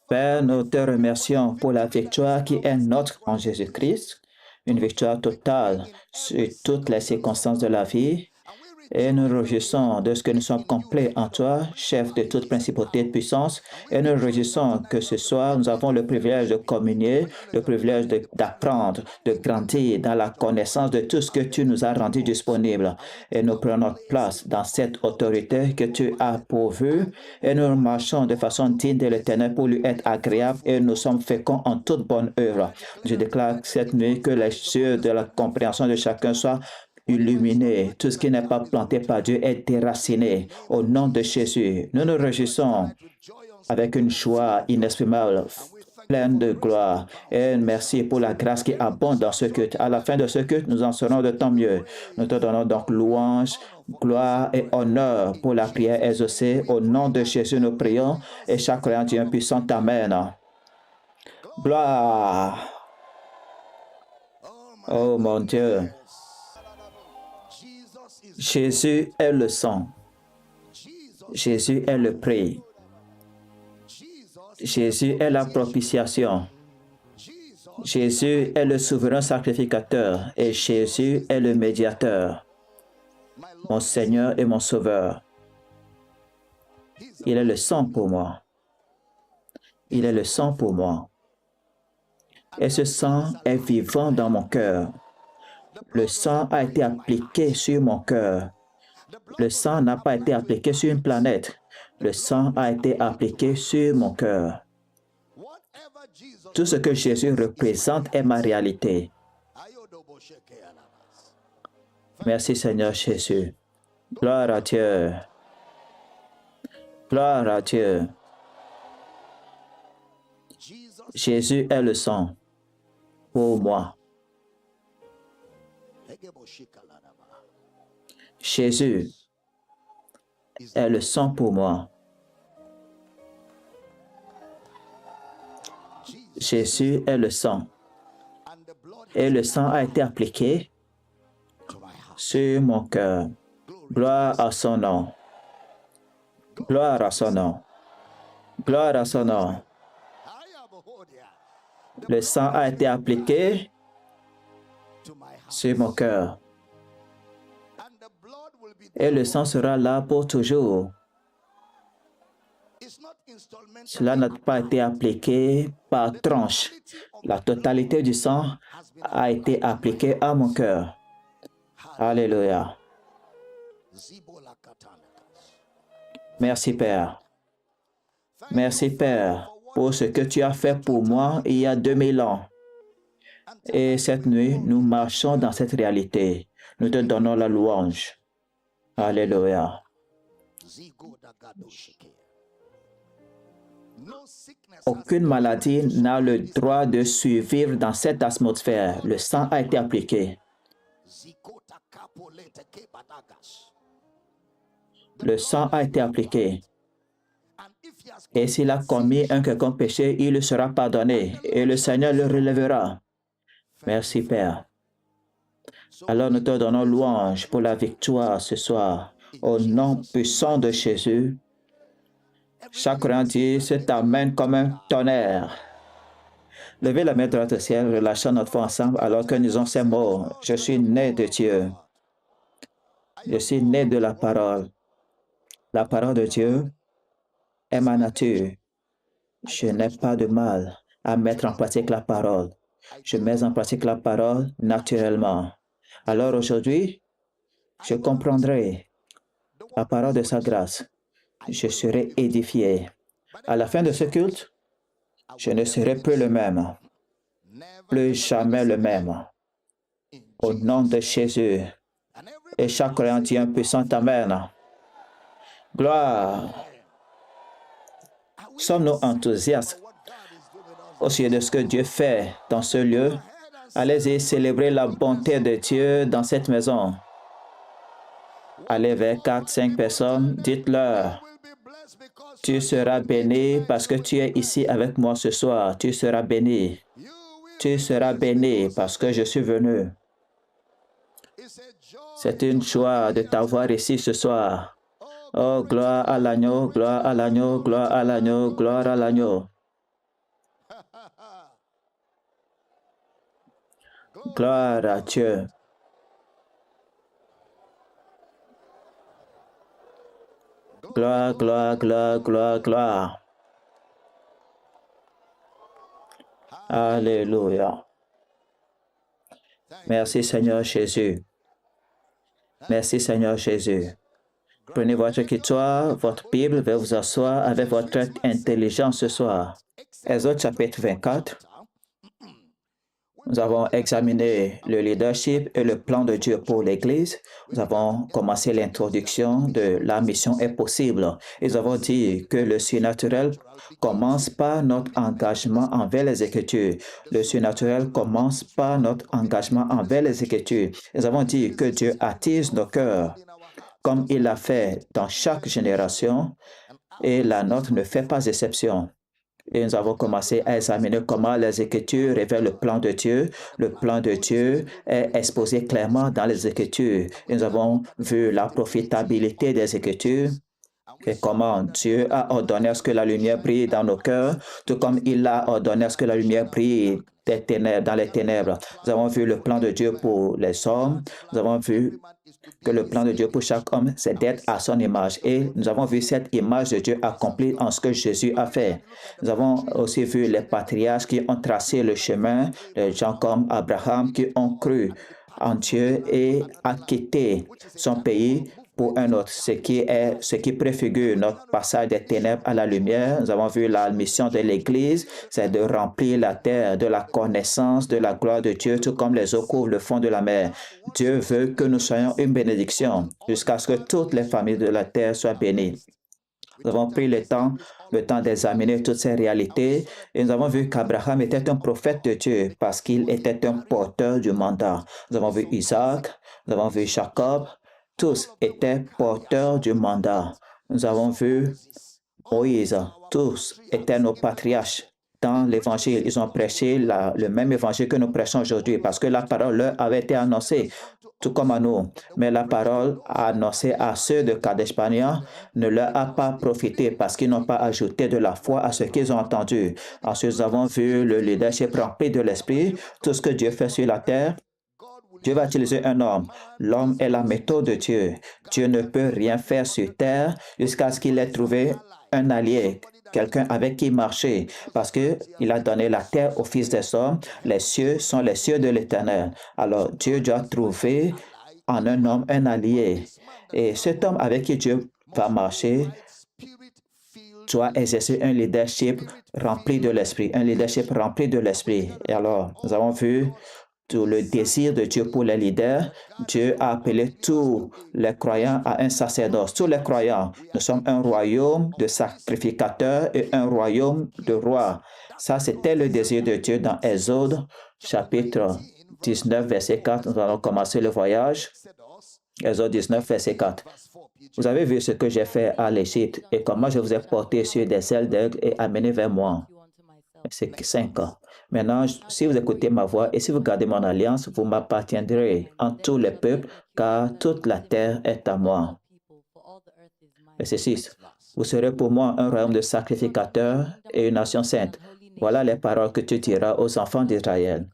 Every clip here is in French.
Père, nous te remercions pour la victoire qui est notre en Jésus-Christ, une victoire totale sur toutes les circonstances de la vie. Et nous nous réjouissons de ce que nous sommes complets en toi, chef de toute principauté de puissance. Et nous nous réjouissons que ce soir, nous avons le privilège de communier, le privilège d'apprendre, de grandir dans la connaissance de tout ce que tu nous as rendu disponible. Et nous prenons notre place dans cette autorité que tu as pourvue. Et nous marchons de façon digne de l'Éternel pour lui être agréable. Et nous sommes féconds en toute bonne œuvre. Je déclare cette nuit que les yeux de la compréhension de chacun soient illuminé. Tout ce qui n'est pas planté par Dieu est déraciné. Au nom de Jésus, nous nous réjouissons avec une joie inexprimable, pleine de gloire. Et merci pour la grâce qui abonde dans ce culte. À la fin de ce culte, nous en serons de tant mieux. Nous te donnons donc louange, gloire et honneur pour la prière exaucée. Au nom de Jésus, nous prions et chaque croyant dit un puissant Amen. Gloire. Oh mon Dieu. Jésus est le sang. Jésus est le prix. Jésus est la propitiation. Jésus est le souverain sacrificateur et Jésus est le médiateur, mon Seigneur et mon Sauveur. Il est le sang pour moi. Il est le sang pour moi. Et ce sang est vivant dans mon cœur. Le sang a été appliqué sur mon cœur. Le sang n'a pas été appliqué sur une planète. Le sang a été appliqué sur mon cœur. Tout ce que Jésus représente est ma réalité. Merci Seigneur Jésus. Gloire à Dieu. Gloire à Dieu. Jésus est le sang pour moi. Jésus est le sang pour moi. Jésus est le sang. Et le sang a été appliqué sur mon cœur. Gloire à son nom. Gloire à son nom. Gloire à son nom. Le sang a été appliqué sur mon cœur. Et le sang sera là pour toujours. Cela n'a pas été appliqué par tranche. La totalité du sang a été appliquée à mon cœur. Alléluia. Merci Père. Merci Père pour ce que tu as fait pour moi il y a 2000 ans. Et cette nuit, nous marchons dans cette réalité. Nous te donnons la louange. Alléluia. Aucune maladie n'a le droit de survivre dans cette atmosphère. Le sang a été appliqué. Le sang a été appliqué. Et s'il a commis un quelconque péché, il lui sera pardonné et le Seigneur le relèvera. Merci Père. Alors nous te donnons louange pour la victoire ce soir. Au nom puissant de Jésus, chaque croyant dit cet Amen comme un tonnerre. Levez la main droite au ciel, relâchons notre foi ensemble alors que nous disons ces mots. Je suis né de Dieu. Je suis né de la parole. La parole de Dieu est ma nature. Je n'ai pas de mal à mettre en pratique la parole. Je mets en pratique la parole naturellement. Alors aujourd'hui, je comprendrai la parole de sa grâce. Je serai édifié. À la fin de ce culte, je ne serai plus le même. Plus jamais le même. Au nom de Jésus. Et chaque croyant dit un puissant Amen. Gloire. Sommes-nous enthousiastes au sujet de ce que Dieu fait dans ce lieu? Allez-y célébrer la bonté de Dieu dans cette maison. Allez vers 4-5 personnes, dites-leur, tu seras béni parce que tu es ici avec moi ce soir. Tu seras béni. Tu seras béni parce que je suis venu. C'est une joie de t'avoir ici ce soir. Oh, gloire à l'agneau, gloire à l'agneau, gloire à l'agneau, gloire à l'agneau. Gloire à Dieu. Gloire, gloire, gloire, gloire, gloire. Alléluia. Merci Seigneur Jésus. Merci Seigneur Jésus. Prenez votre écritoire, votre Bible, veuillez vous asseoir avec votre intelligence ce soir. Exode chapitre 24. Nous avons examiné le leadership et le plan de Dieu pour l'Église. Nous avons commencé l'introduction de la mission est possible. Et nous avons dit que le surnaturel commence par notre engagement envers les Écritures. Le surnaturel commence par notre engagement envers les Écritures. Nous avons dit que Dieu attise nos cœurs comme il l'a fait dans chaque génération et la nôtre ne fait pas exception. Et nous avons commencé à examiner comment les Écritures révèlent le plan de Dieu. Le plan de Dieu est exposé clairement dans les Écritures. Et nous avons vu la profitabilité des Écritures et comment Dieu a ordonné à ce que la lumière brille dans nos cœurs, tout comme il a ordonné à ce que la lumière brille dans les ténèbres. Nous avons vu le plan de Dieu pour les hommes. Nous avons vu que le plan de Dieu pour chaque homme, c'est d'être à son image. Et nous avons vu cette image de Dieu accomplie en ce que Jésus a fait. Nous avons aussi vu les patriarches qui ont tracé le chemin, les gens comme Abraham qui ont cru en Dieu et a quitté son pays pour un autre, ce qui préfigure notre passage des ténèbres à la lumière. Nous avons vu la mission de l'Église, c'est de remplir la terre de la connaissance de la gloire de Dieu, tout comme les eaux couvrent le fond de la mer. Dieu veut que nous soyons une bénédiction jusqu'à ce que toutes les familles de la terre soient bénies. Nous avons pris le temps d'examiner toutes ces réalités et nous avons vu qu'Abraham était un prophète de Dieu parce qu'il était un porteur du mandat. Nous avons vu Isaac, nous avons vu Jacob, tous étaient porteurs du mandat. Nous avons vu Moïse, tous étaient nos patriarches dans l'Évangile. Ils ont prêché le même Évangile que nous prêchons aujourd'hui parce que la parole leur avait été annoncée, tout comme à nous. Mais la parole annoncée à ceux de Kadesh Barnea ne leur a pas profité parce qu'ils n'ont pas ajouté de la foi à ce qu'ils ont entendu. Ensuite, nous avons vu le leadership rempli de l'Esprit, tout ce que Dieu fait sur la terre. Dieu va utiliser un homme. L'homme est la méthode de Dieu. Dieu ne peut rien faire sur terre jusqu'à ce qu'il ait trouvé un allié, quelqu'un avec qui marcher, parce qu'il a donné la terre au Fils des hommes. Les cieux sont les cieux de l'Éternel. Alors Dieu doit trouver en un homme un allié. Et cet homme avec qui Dieu va marcher doit exercer un leadership rempli de l'Esprit, un leadership rempli de l'Esprit. Et alors, nous avons vu tout le désir de Dieu pour les leaders. Dieu a appelé tous les croyants à un sacerdoce. Tous les croyants, nous sommes un royaume de sacrificateurs et un royaume de rois. Ça, c'était le désir de Dieu dans Exode, chapitre 19, verset 4. Nous allons commencer le voyage. Exode 19, verset 4. Vous avez vu ce que j'ai fait à l'Égypte et comment je vous ai porté sur des ailes d'aigle et amené vers moi. C'est 5 ans. Maintenant, si vous écoutez ma voix et si vous gardez mon alliance, vous m'appartiendrez en tous les peuples, car toute la terre est à moi. Verset 6. Vous serez pour moi un royaume de sacrificateurs et une nation sainte. Voilà les paroles que tu diras aux enfants d'Israël.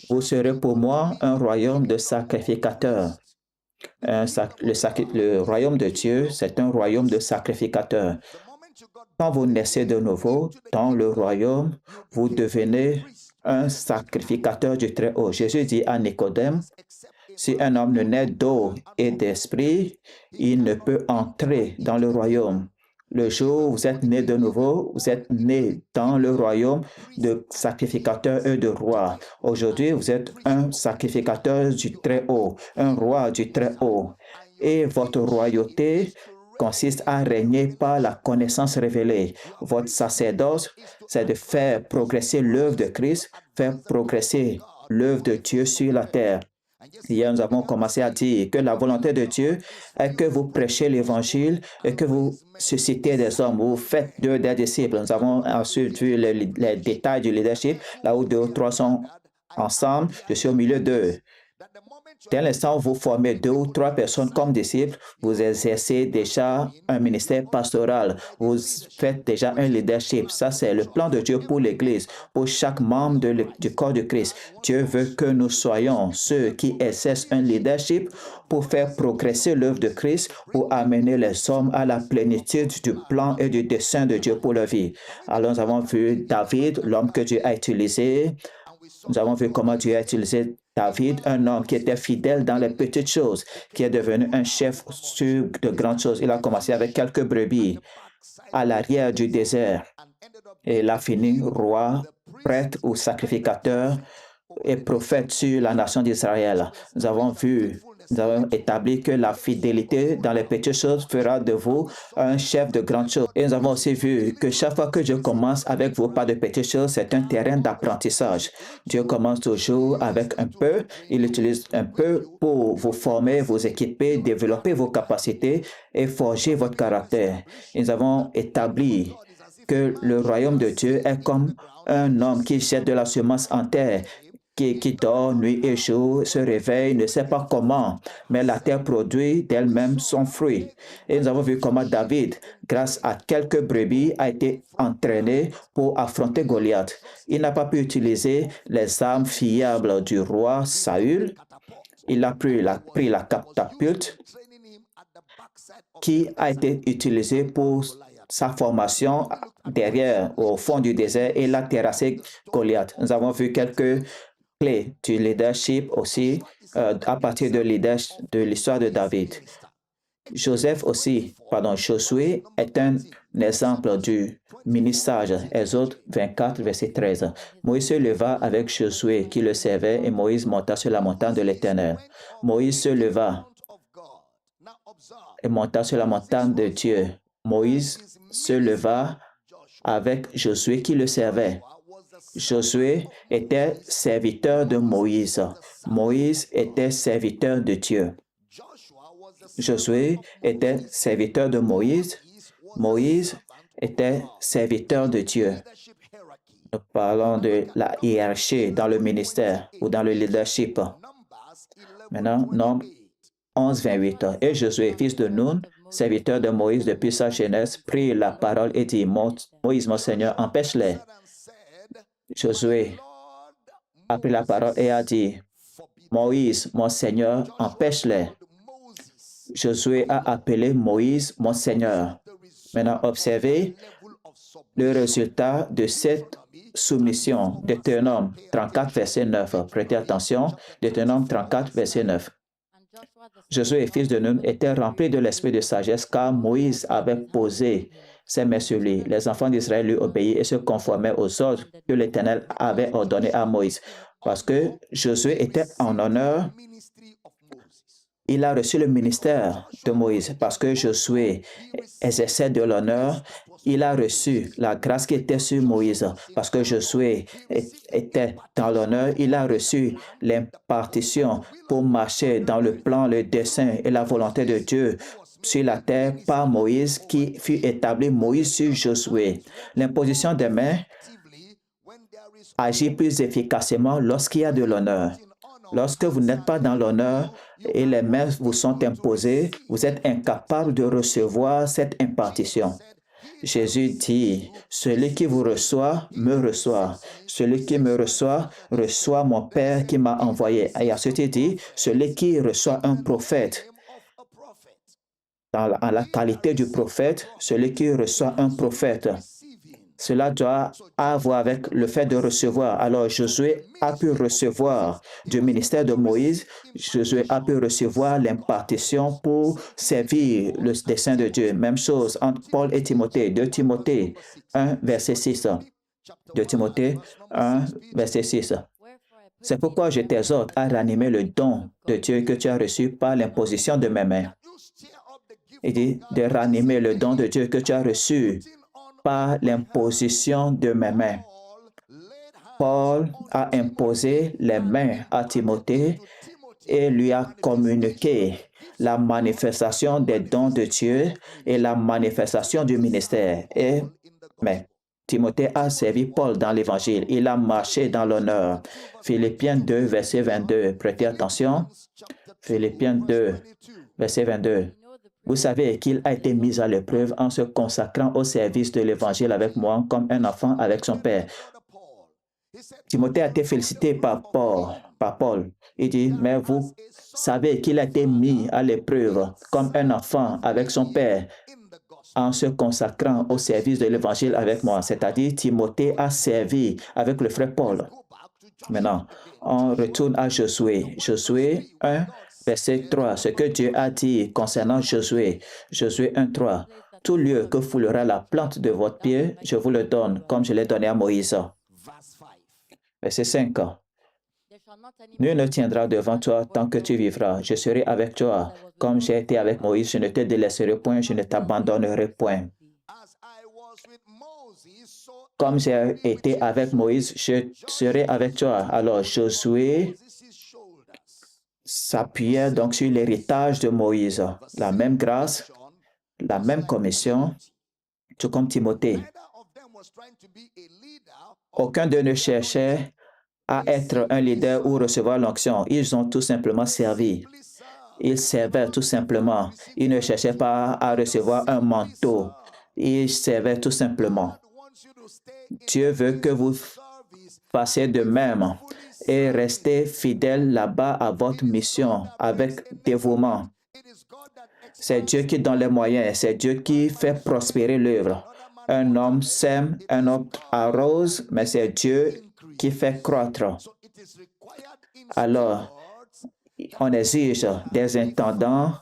Vous serez pour moi un royaume de sacrificateurs. Le royaume de Dieu, c'est un royaume de sacrificateurs. Quand vous naissez de nouveau dans le royaume, vous devenez un sacrificateur du Très-Haut. Jésus dit à Nicodème, si un homme ne naît d'eau et d'esprit, il ne peut entrer dans le royaume. Le jour où vous êtes né de nouveau, vous êtes né dans le royaume de sacrificateurs et de rois. Aujourd'hui, vous êtes un sacrificateur du Très-Haut, un roi du Très-Haut. Et votre royauté consiste à régner par la connaissance révélée. Votre sacerdoce, c'est de faire progresser l'œuvre de Christ, faire progresser l'œuvre de Dieu sur la terre. Hier, nous avons commencé à dire que la volonté de Dieu est que vous prêchez l'Évangile et que vous suscitez des hommes, vous faites d'eux des disciples. Nous avons ensuite vu les détails du leadership, là où 2 ou 3 sont ensemble, je suis au milieu d'eux. Dès l'instant où vous formez 2 ou 3 personnes comme disciples, vous exercez déjà un ministère pastoral, vous faites déjà un leadership. Ça, c'est le plan de Dieu pour l'Église, pour chaque membre du corps de Christ. Dieu veut que nous soyons ceux qui exercent un leadership pour faire progresser l'œuvre de Christ, pour amener les hommes à la plénitude du plan et du dessein de Dieu pour leur vie. Alors, nous avons vu David, l'homme que Dieu a utilisé. Nous avons vu comment Dieu a utilisé David, un homme qui était fidèle dans les petites choses, qui est devenu un chef sur de grandes choses. Il a commencé avec quelques brebis à l'arrière du désert et il a fini roi, prêtre ou sacrificateur et prophète sur la nation d'Israël. Nous avons établi que la fidélité dans les petites choses fera de vous un chef de grandes choses. Et nous avons aussi vu que chaque fois que Dieu commence avec vous par de petites choses, c'est un terrain d'apprentissage. Dieu commence toujours avec un peu. Il utilise un peu pour vous former, vous équiper, développer vos capacités et forger votre caractère. Et nous avons établi que le royaume de Dieu est comme un homme qui jette de la semence en terre, qui dort nuit et jour, se réveille, ne sait pas comment, mais la terre produit d'elle-même son fruit. Et nous avons vu comment David, grâce à quelques brebis, a été entraîné pour affronter Goliath. Il n'a pas pu utiliser les armes fiables du roi Saül. Il a pris la catapulte qui a été utilisée pour sa formation derrière, au fond du désert, et il a terrassé Goliath. Nous avons vu quelques clés du leadership aussi à partir de l'histoire de David. Josué est un exemple du ministère. Exode 24, verset 13. Moïse se leva avec Josué qui le servait et Moïse monta sur la montagne de l'Éternel. Moïse se leva et monta sur la montagne de Dieu. Moïse se leva avec Josué qui le servait. Josué était serviteur de Moïse. Moïse était serviteur de Dieu. Josué était serviteur de Moïse. Moïse était serviteur de Dieu. Nous parlons de la hiérarchie dans le ministère ou dans le leadership. Maintenant, Nombre 11, 28. Et Josué, fils de Nun, serviteur de Moïse depuis sa jeunesse, prit la parole et dit, Moïse, mon Seigneur, empêche-les. Josué a pris la parole et a dit, Moïse, mon Seigneur, empêche-les. Josué a appelé Moïse, mon Seigneur. Maintenant, observez le résultat de cette soumission. Deutéronome 34, verset 9. Prêtez attention, Deutéronome 34, verset 9. Josué, fils de Nun, était rempli de l'esprit de sagesse car Moïse avait posé ses mains sur lui. Les enfants d'Israël lui obéirent et se conformaient aux ordres que l'Éternel avait ordonnés à Moïse. Parce que Josué était en honneur, il a reçu le ministère de Moïse. Parce que Josué exerçait de l'honneur, il a reçu la grâce qui était sur Moïse. Parce que Josué était dans l'honneur, il a reçu l'impartition pour marcher dans le plan, le dessein et la volonté de Dieu sur la terre par Moïse qui fut établi Moïse sur Josué. L'imposition des mains agit plus efficacement lorsqu'il y a de l'honneur. Lorsque vous n'êtes pas dans l'honneur et les mains vous sont imposées, vous êtes incapable de recevoir cette impartition. Jésus dit, celui qui vous reçoit, me reçoit. Celui qui me reçoit, reçoit mon Père qui m'a envoyé. Et ensuite il dit, celui qui reçoit un prophète, en la qualité du prophète, celui qui reçoit un prophète, cela doit avoir avec le fait de recevoir. Alors Josué a pu recevoir du ministère de Moïse, Josué a pu recevoir l'impartition pour servir le dessein de Dieu. Même chose entre Paul et Timothée. 2 Timothée 1, verset 6. 2 Timothée 1, verset 6. C'est pourquoi je t'exhorte à ranimer le don de Dieu que tu as reçu par l'imposition de mes mains. Il dit de ranimer le don de Dieu que tu as reçu par l'imposition de mes mains. Paul a imposé les mains à Timothée et lui a communiqué la manifestation des dons de Dieu et la manifestation du ministère. Mais Timothée a servi Paul dans l'Évangile. Il a marché dans l'honneur. Philippiens 2, verset 22. Prêtez attention. Philippiens 2, verset 22. Vous savez qu'il a été mis à l'épreuve en se consacrant au service de l'Évangile avec moi comme un enfant avec son père. Timothée a été félicité par Paul. Il dit, mais vous savez qu'il a été mis à l'épreuve comme un enfant avec son père en se consacrant au service de l'Évangile avec moi. C'est-à-dire, Timothée a servi avec le frère Paul. Maintenant, on retourne à Josué. Josué 1, verset 3. Ce que Dieu a dit concernant Josué. Josué 1, 3. Tout lieu que foulera la plante de votre pied, je vous le donne, comme je l'ai donné à Moïse. Verset 5. Nul ne tiendra devant toi tant que tu vivras. Je serai avec toi. Comme j'ai été avec Moïse, je ne te délaisserai point, je ne t'abandonnerai point. Comme j'ai été avec Moïse, je serai avec toi. Alors Josué s'appuyait donc sur l'héritage de Moïse. La même grâce, la même commission, tout comme Timothée. Aucun d'eux ne cherchait à être un leader ou recevoir l'onction. Ils ont tout simplement servi. Ils servaient tout simplement. Ils ne cherchaient pas à recevoir un manteau. Ils servaient tout simplement. Dieu veut que vous fassiez de même et restez fidèles là-bas à votre mission avec dévouement. C'est Dieu qui donne les moyens. C'est Dieu qui fait prospérer l'œuvre. Un homme sème, un autre arrose, mais c'est Dieu qui fait croître. Alors, on exige des intendants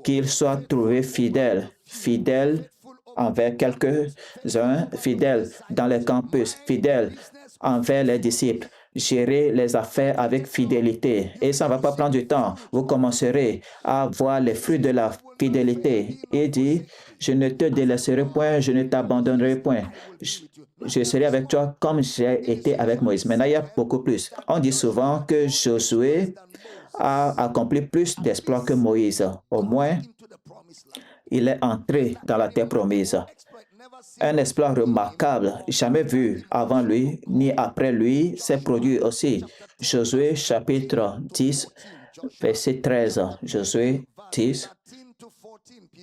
qu'ils soient trouvés fidèles, fidèles envers quelques-uns, fidèles dans les campus, fidèles envers les disciples, gérer les affaires avec fidélité. Et ça ne va pas prendre du temps. Vous commencerez à voir les fruits de la fidélité. Il dit, je ne te délaisserai point, je ne t'abandonnerai point. Je serai avec toi comme j'ai été avec Moïse. Maintenant, il y a beaucoup plus. On dit souvent que Josué a accompli plus d'exploits que Moïse. Au moins, il est entré dans la terre promise. Un exploit remarquable, jamais vu avant lui ni après lui, s'est produit aussi. Josué chapitre 10, verset 13. Josué 10,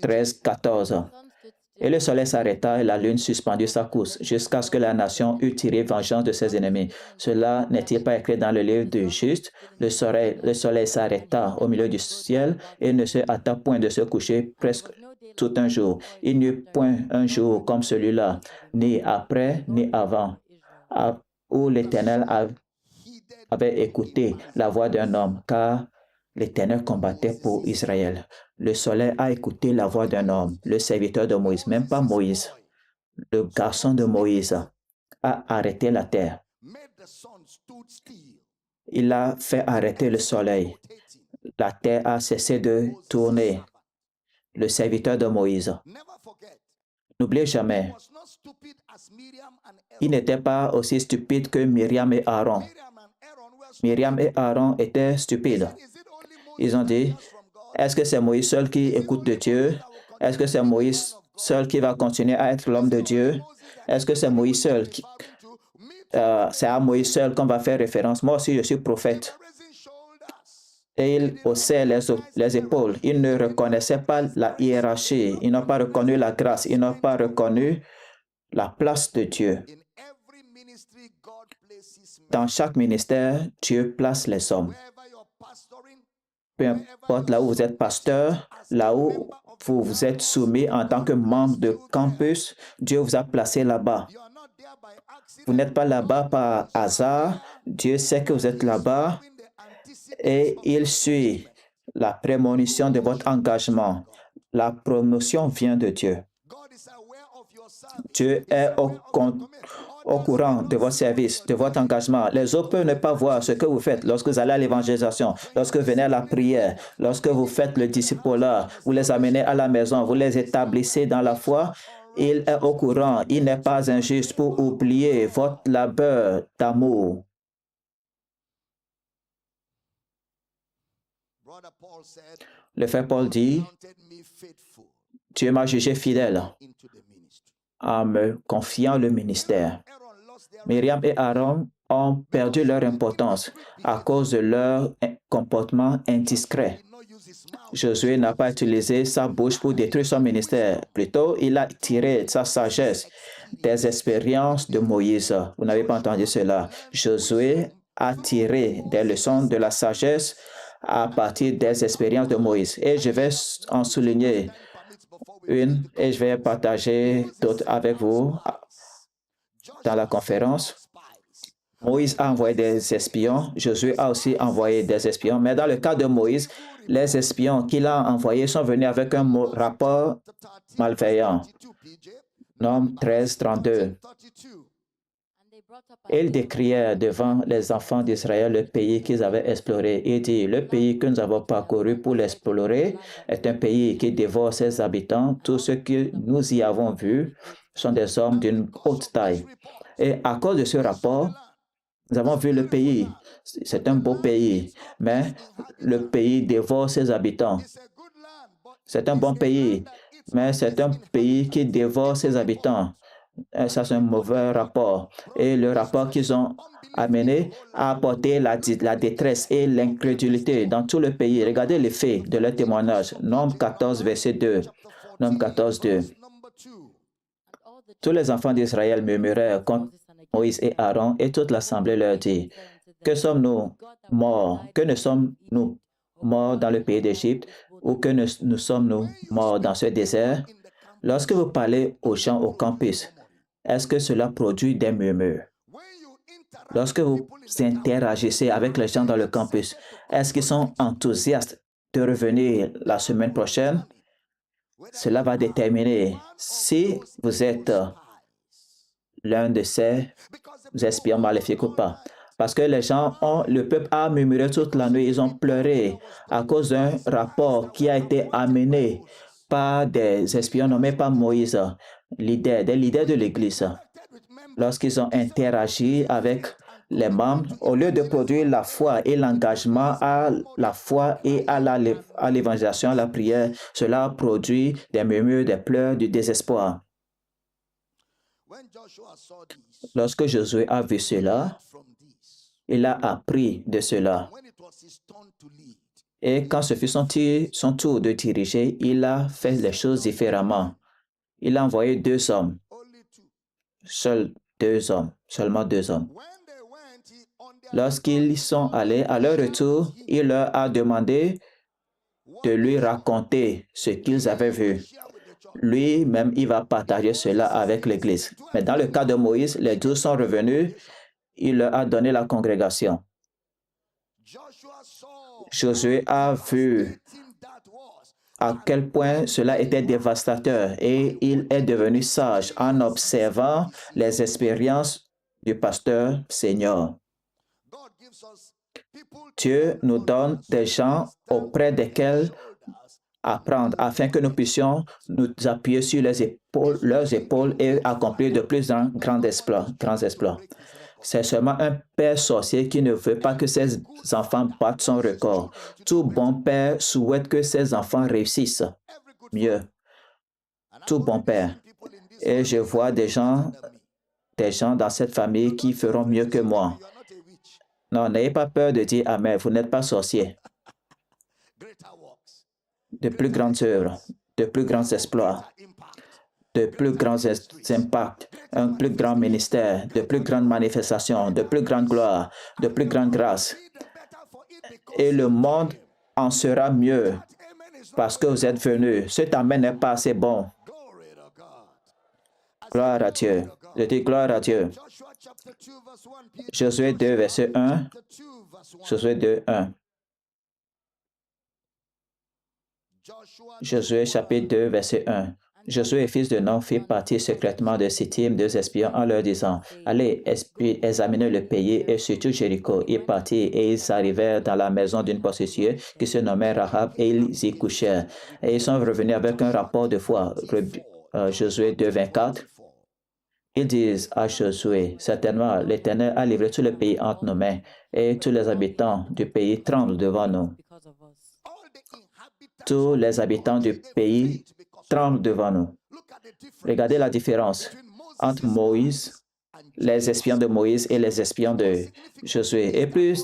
13, 14. Et le soleil s'arrêta et la lune suspendit sa course, jusqu'à ce que la nation eût tiré vengeance de ses ennemis. Cela n'est-il pas écrit dans le livre du juste? Le soleil s'arrêta au milieu du ciel et ne se hâta point de se coucher presque tout un jour. Il n'y eut point un jour comme celui-là, ni après, ni avant, où l'Éternel avait écouté la voix d'un homme, car l'Éternel combattait pour Israël. Le soleil a écouté la voix d'un homme, le serviteur de Moïse, même pas Moïse. Le garçon de Moïse a arrêté la terre. Il a fait arrêter le soleil. La terre a cessé de tourner. Le serviteur de Moïse. N'oubliez jamais, il n'était pas aussi stupide que Myriam et Aaron. Myriam et Aaron étaient stupides. Ils ont dit, est-ce que c'est Moïse seul qui écoute de Dieu? Est-ce que c'est Moïse seul qui va continuer à être l'homme de Dieu? Est-ce que c'est Moïse seul c'est à Moïse seul qu'on va faire référence? Moi aussi, je suis prophète. Et ils haussaient les épaules. Ils ne reconnaissaient pas la hiérarchie. Ils n'ont pas reconnu la grâce. Ils n'ont pas reconnu la place de Dieu. Dans chaque ministère, Dieu place les hommes. Peu importe là où vous êtes pasteur, là où vous vous êtes soumis en tant que membre de campus, Dieu vous a placé là-bas. Vous n'êtes pas là-bas par hasard. Dieu sait que vous êtes là-bas et il suit la prémonition de votre engagement. La promotion vient de Dieu. Dieu est au courant de votre service, de votre engagement. Les autres peuvent ne pas voir ce que vous faites lorsque vous allez à l'évangélisation, lorsque vous venez à la prière, lorsque vous faites le discipulat, vous les amenez à la maison, vous les établissez dans la foi. Il est au courant, il n'est pas injuste pour oublier votre labeur d'amour. Le frère Paul dit, Dieu m'a jugé fidèle en me confiant le ministère. Myriam et Aaron ont perdu leur importance à cause de leur comportement indiscret. Josué n'a pas utilisé sa bouche pour détruire son ministère. Plutôt, il a tiré sa sagesse des expériences de Moïse. Vous n'avez pas entendu cela. Josué a tiré des leçons de la sagesse à partir des expériences de Moïse. Et je vais en souligner une et je vais partager d'autres avec vous dans la conférence. Moïse a envoyé des espions, Josué a aussi envoyé des espions, mais dans le cas de Moïse, les espions qu'il a envoyés sont venus avec un rapport malveillant. Nombre 13, 32. Ils décrièrent devant les enfants d'Israël le pays qu'ils avaient exploré. Il dit, le pays que nous avons parcouru pour l'explorer est un pays qui dévore ses habitants. Tous ceux que nous y avons vus sont des hommes d'une haute taille. Et à cause de ce rapport, nous avons vu le pays. C'est un beau pays, mais le pays dévore ses habitants. C'est un bon pays, mais c'est un pays qui dévore ses habitants. Et ça, c'est un mauvais rapport. Et le rapport qu'ils ont amené a apporté la détresse et l'incrédulité dans tout le pays. Regardez les faits de leur témoignage. Nombre 14, verset 2. Nombre 14, 2. Tous les enfants d'Israël murmurèrent contre Moïse et Aaron, et toute l'assemblée leur dit, que sommes-nous morts? Que ne sommes-nous morts dans le pays d'Égypte ou que nous sommes-nous morts dans ce désert? Lorsque vous parlez aux gens au campus, est-ce que cela produit des murmures? Lorsque vous interagissez avec les gens dans le campus, est-ce qu'ils sont enthousiastes de revenir la semaine prochaine? Cela va déterminer si vous êtes l'un de ces espions maléfiques ou pas. Parce que les gens le peuple a murmuré toute la nuit, ils ont pleuré à cause d'un rapport qui a été amené par des espions nommés par Moïse, des leaders de l'Église. Lorsqu'ils ont interagi avec les membres, au lieu de produire la foi et l'engagement à la foi et à l'évangélisation, à la prière, cela a produit des murmures, des pleurs, du désespoir. Lorsque Josué a vu cela, il a appris de cela. Et quand ce fut son tour de diriger, il a fait les choses différemment. Il a envoyé 2 hommes. Seuls 2 hommes. Seulement 2 hommes. Lorsqu'ils sont allés, à leur retour, il leur a demandé de lui raconter ce qu'ils avaient vu. Lui-même, il va partager cela avec l'Église. Mais dans le cas de Moïse, les 12 sont revenus. Il leur a donné la congrégation. Josué a vu à quel point cela était dévastateur et il est devenu sage en observant les expériences du pasteur Seigneur. Dieu nous donne des gens auprès desquels apprendre afin que nous puissions nous appuyer sur leurs épaules et accomplir de plus grands exploits. C'est seulement un père sorcier qui ne veut pas que ses enfants battent son record. Tout bon père souhaite que ses enfants réussissent mieux. Tout bon père. Et je vois des gens dans cette famille qui feront mieux que moi. Non, n'ayez pas peur de dire Amen, vous n'êtes pas sorcier. De plus grandes œuvres, de plus grands exploits, de plus grands impacts, un plus grand ministère, de plus grandes manifestations, de plus grande gloire, de plus grande grâce. Et le monde en sera mieux parce que vous êtes venus. Cet amen n'est pas assez bon. Gloire à Dieu. Je dis gloire à Dieu. Josué 2, verset 1. Josué 2, 1. Josué chapitre 2, verset 1. Josué, fils de Nun, fit partir secrètement de Sittim 2 espions en leur disant, « Allez examiner le pays et surtout Jéricho. » Ils partirent et ils arrivèrent dans la maison d'une prostituée qui se nommait Rahab et ils y couchèrent. Et ils sont revenus avec un rapport de foi. Josué 2, 24. Ils disent à Josué, « Certainement, l'Éternel a livré tout le pays entre nos mains et tous les habitants du pays tremblent devant nous. » Tous les habitants du pays tremble devant nous. Regardez la différence entre Moïse, les espions de Moïse et les espions de Josué. Et plus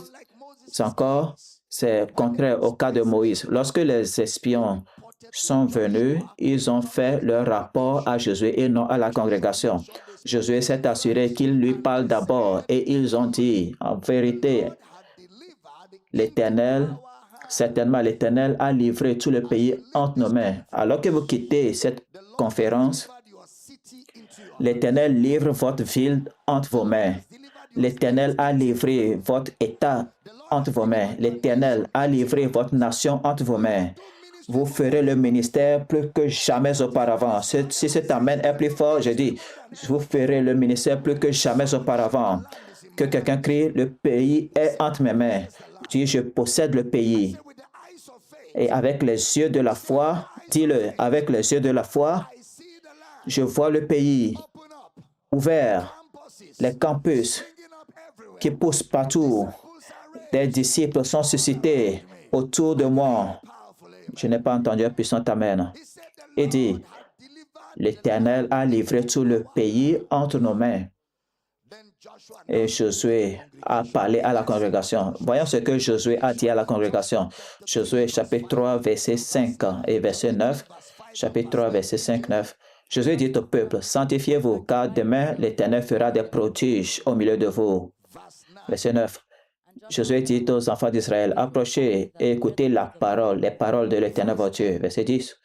encore, c'est contraire au cas de Moïse. Lorsque les espions sont venus, ils ont fait leur rapport à Josué et non à la congrégation. Josué s'est assuré qu'il lui parle d'abord et ils ont dit, en vérité, certainement l'Éternel a livré tout le pays entre nos mains. Alors que vous quittez cette conférence, l'Éternel livre votre ville entre vos mains. L'Éternel a livré votre État entre vos mains. L'Éternel a livré votre nation entre vos mains. Vous ferez le ministère plus que jamais auparavant. Si cet amen est plus fort, je dis, vous ferez le ministère plus que jamais auparavant. Que quelqu'un crie, le pays est entre mes mains. Je dis, je possède le pays. Et avec les yeux de la foi, dis-le, avec les yeux de la foi, je vois le pays ouvert, les campus qui poussent partout. Des disciples sont suscités autour de moi. Je n'ai pas entendu un puissant amen. Il dit, l'Éternel a livré tout le pays entre nos mains. Et Josué a parlé à la congrégation. Voyons ce que Josué a dit à la congrégation. Josué chapitre 3, verset 5 et verset 9. Chapitre 3, verset 5, 9. Josué dit au peuple, sanctifiez-vous, car demain l'Éternel fera des prodiges au milieu de vous. Verset 9. Josué dit aux enfants d'Israël, approchez et écoutez les paroles de l'Éternel votre Dieu. Verset 10.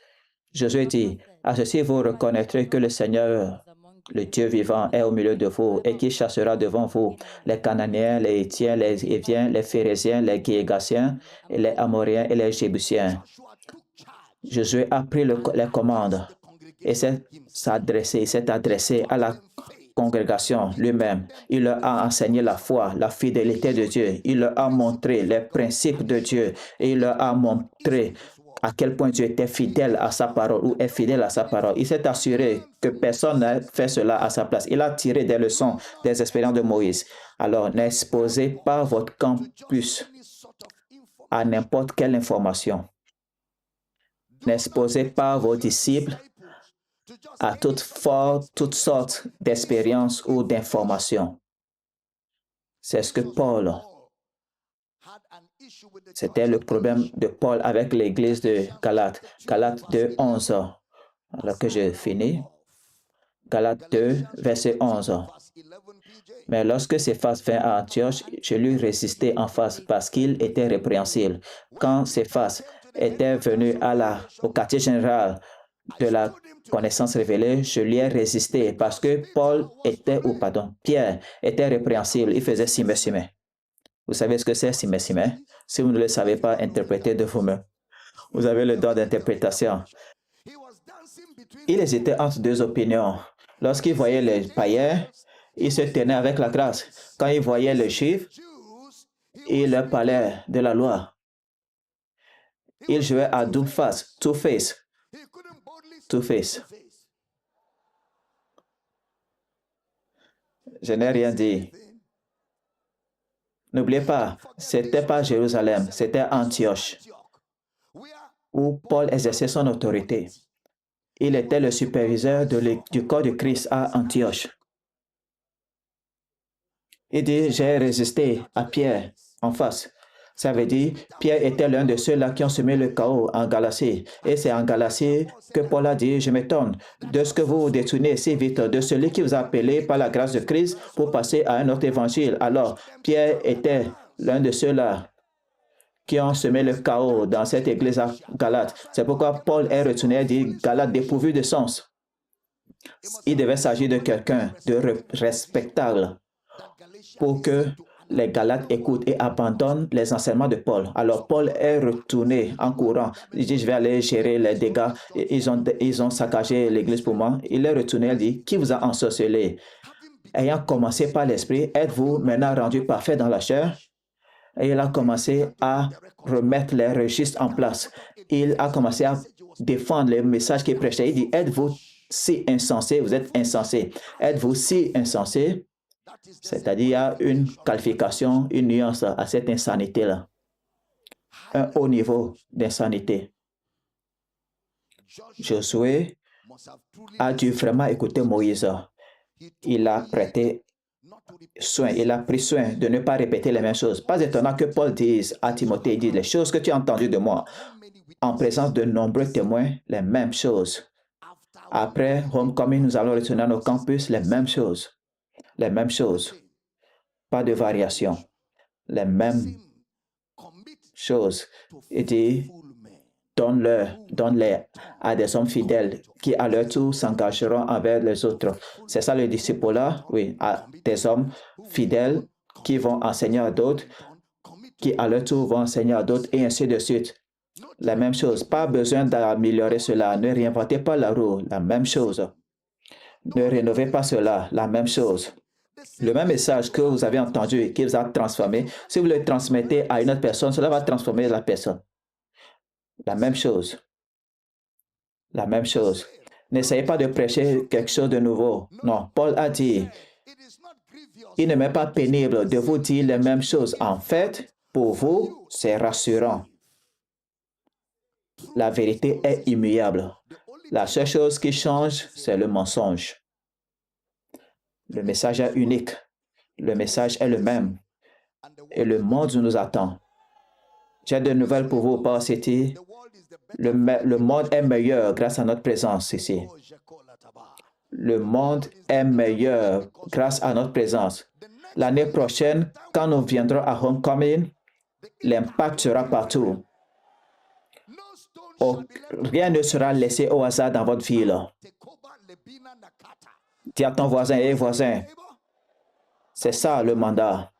Josué dit, à ceci vous reconnaîtrez que le Seigneur, le Dieu vivant, est au milieu de vous et qui chassera devant vous les Cananéens, les Hétiens, les Éviens, les Phérésiens, les Guégasiens, les Amoréens et les Jébusiens. Josué a pris les commandes et s'est adressé à la congrégation lui-même. Il leur a enseigné la foi, la fidélité de Dieu. Il leur a montré les principes de Dieu et il leur a montré à quel point Dieu était fidèle à sa parole ou est fidèle à sa parole. Il s'est assuré que personne n'a fait cela à sa place. Il a tiré des leçons des expériences de Moïse. Alors, n'exposez pas votre campus à n'importe quelle information. N'exposez pas vos disciples à toutes sortes d'expériences ou d'informations. C'est ce que c'était le problème de Paul avec l'église de Galates. Galates 2, 11. Alors que je finis. Galates 2, verset 11. Mais lorsque Céphas vint à Antioche, je lui résistai en face parce qu'il était répréhensible. Quand Céphas était venu au quartier général de la connaissance révélée, je lui ai résisté parce que Pierre était répréhensible. Il faisait simé. Vous savez ce que c'est simé? Si vous ne le savez pas, interprétez de vous-même. Vous avez le droit d'interprétation. Il hésitait entre deux opinions. Lorsqu'il voyait les païens, il se tenait avec la grâce. Quand il voyait les juifs, il leur parlait de la loi. Il jouait à two-face. Je n'ai rien dit. N'oubliez pas, c'était pas Jérusalem, c'était Antioche, où Paul exerçait son autorité. Il était le superviseur du corps de Christ à Antioche. Il dit, j'ai résisté à Pierre en face. Ça veut dire, Pierre était l'un de ceux-là qui ont semé le chaos en Galatie. Et c'est en Galatie que Paul a dit, je m'étonne de ce que vous vous détournez si vite de celui qui vous a appelé par la grâce de Christ pour passer à un autre évangile. Alors, Pierre était l'un de ceux-là qui ont semé le chaos dans cette église à Galate. C'est pourquoi Paul est retourné et dit, Galate dépourvu de sens. Il devait s'agir de quelqu'un de respectable pour que les Galates écoutent et abandonnent les enseignements de Paul. Alors Paul est retourné en courant. Il dit, je vais aller gérer les dégâts. Ils ont saccagé l'église pour moi. Il est retourné, il dit, qui vous a ensorcelé? Ayant commencé par l'esprit, êtes-vous maintenant rendu parfait dans la chair? Et il a commencé à remettre les registres en place. Il a commencé à défendre les messages qu'il prêchait. Il dit, êtes-vous si insensé? Vous êtes insensé. Êtes-vous si insensé? C'est-à-dire, il y a une qualification, une nuance à cette insanité-là. Un haut niveau d'insanité. Josué a dû vraiment écouter Moïse. Il a prêté soin, il a pris soin de ne pas répéter les mêmes choses. Pas étonnant que Paul dise à Timothée, il dit, les choses que tu as entendues de moi, en présence de nombreux témoins, les mêmes choses. Après Homecoming, nous allons retourner à nos campus, les mêmes choses. Les mêmes choses. Pas de variation. Les mêmes choses. Il dit, donne-les à des hommes fidèles qui à leur tour s'engageront envers les autres. C'est ça le disciple-là, oui, à des hommes fidèles qui vont enseigner à d'autres, qui à leur tour vont enseigner à d'autres et ainsi de suite. La même chose, pas besoin d'améliorer cela, ne réinventez pas la roue, la même chose. Ne rénovez pas cela, la même chose. Le même message que vous avez entendu et qui vous a transformé, si vous le transmettez à une autre personne, cela va transformer la personne. La même chose. La même chose. N'essayez pas de prêcher quelque chose de nouveau. Non, Paul a dit, il ne m'est pas pénible de vous dire les mêmes choses. En fait, pour vous, c'est rassurant. La vérité est immuable. La seule chose qui change, c'est le mensonge. Le message est unique. Le message est le même. Et le monde nous attend. J'ai de nouvelles pour vous, Power City. Le monde est meilleur grâce à notre présence ici. Le monde est meilleur grâce à notre présence. L'année prochaine, quand nous viendrons à Homecoming, l'impact sera partout. Rien ne sera laissé au hasard dans votre ville. Dis à ton voisin, hé voisin, c'est ça le mandat.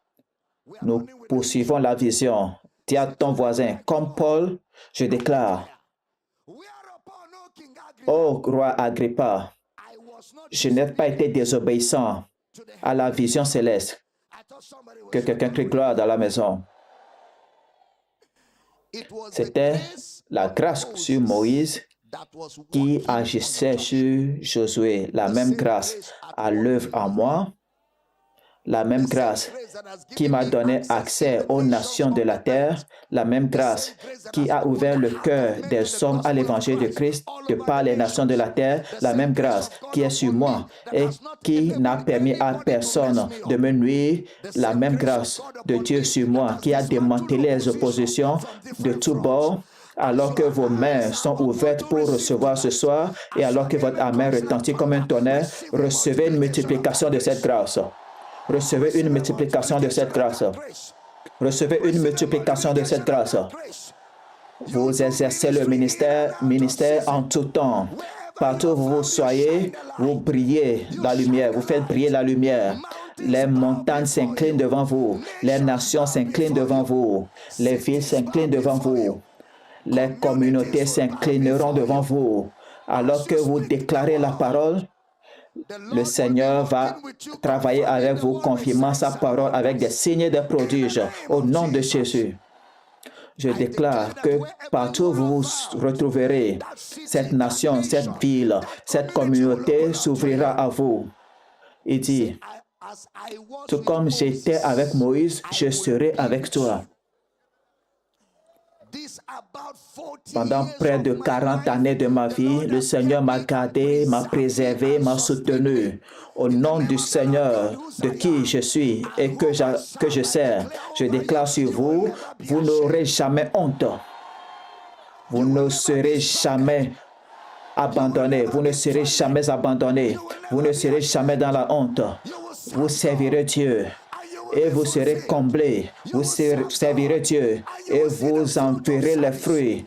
Nous poursuivons la vision. Dis à ton voisin, comme Paul, je déclare, ô roi Agrippa, je n'ai pas été désobéissant à la vision céleste. Que quelqu'un crie gloire dans la maison. C'était la grâce sur Moïse qui agissait sur Josué. La même grâce à l'œuvre en moi. La même grâce qui m'a donné accès aux nations de la terre, la même grâce qui a ouvert le cœur des hommes à l'évangile de Christ de par les nations de la terre, la même grâce qui est sur moi et qui n'a permis à personne de me nuire, la même grâce de Dieu sur moi qui a démantelé les oppositions de tous bords, alors que vos mains sont ouvertes pour recevoir ce soir et alors que votre amen retentit comme un tonnerre, recevez une multiplication de cette grâce. Recevez une multiplication de cette grâce. Recevez une multiplication de cette grâce. Vous exercez le ministère en tout temps. Partout où vous soyez, vous brillez la lumière, vous faites briller la lumière. Les montagnes s'inclinent devant vous. Les nations s'inclinent devant vous. Les villes s'inclinent devant vous. Les communautés s'inclineront devant vous. Alors que vous déclarez la parole, le Seigneur va travailler avec vous, confirmant sa parole avec des signes et des prodiges. Au nom de Jésus, je déclare que partout où vous vous retrouverez, cette nation, cette ville, cette communauté s'ouvrira à vous. Il dit, tout comme j'étais avec Moïse, je serai avec toi. Pendant près de 40 années de ma vie, le Seigneur m'a gardé, m'a préservé, m'a soutenu. Au nom du Seigneur, de qui je suis et que je sers, je déclare sur vous, vous n'aurez jamais honte. Vous ne serez jamais abandonné. Vous ne serez jamais abandonné. Vous ne serez jamais dans la honte. Vous servirez Dieu. Et vous serez comblés, vous servirez Dieu et vous en verrez les fruits.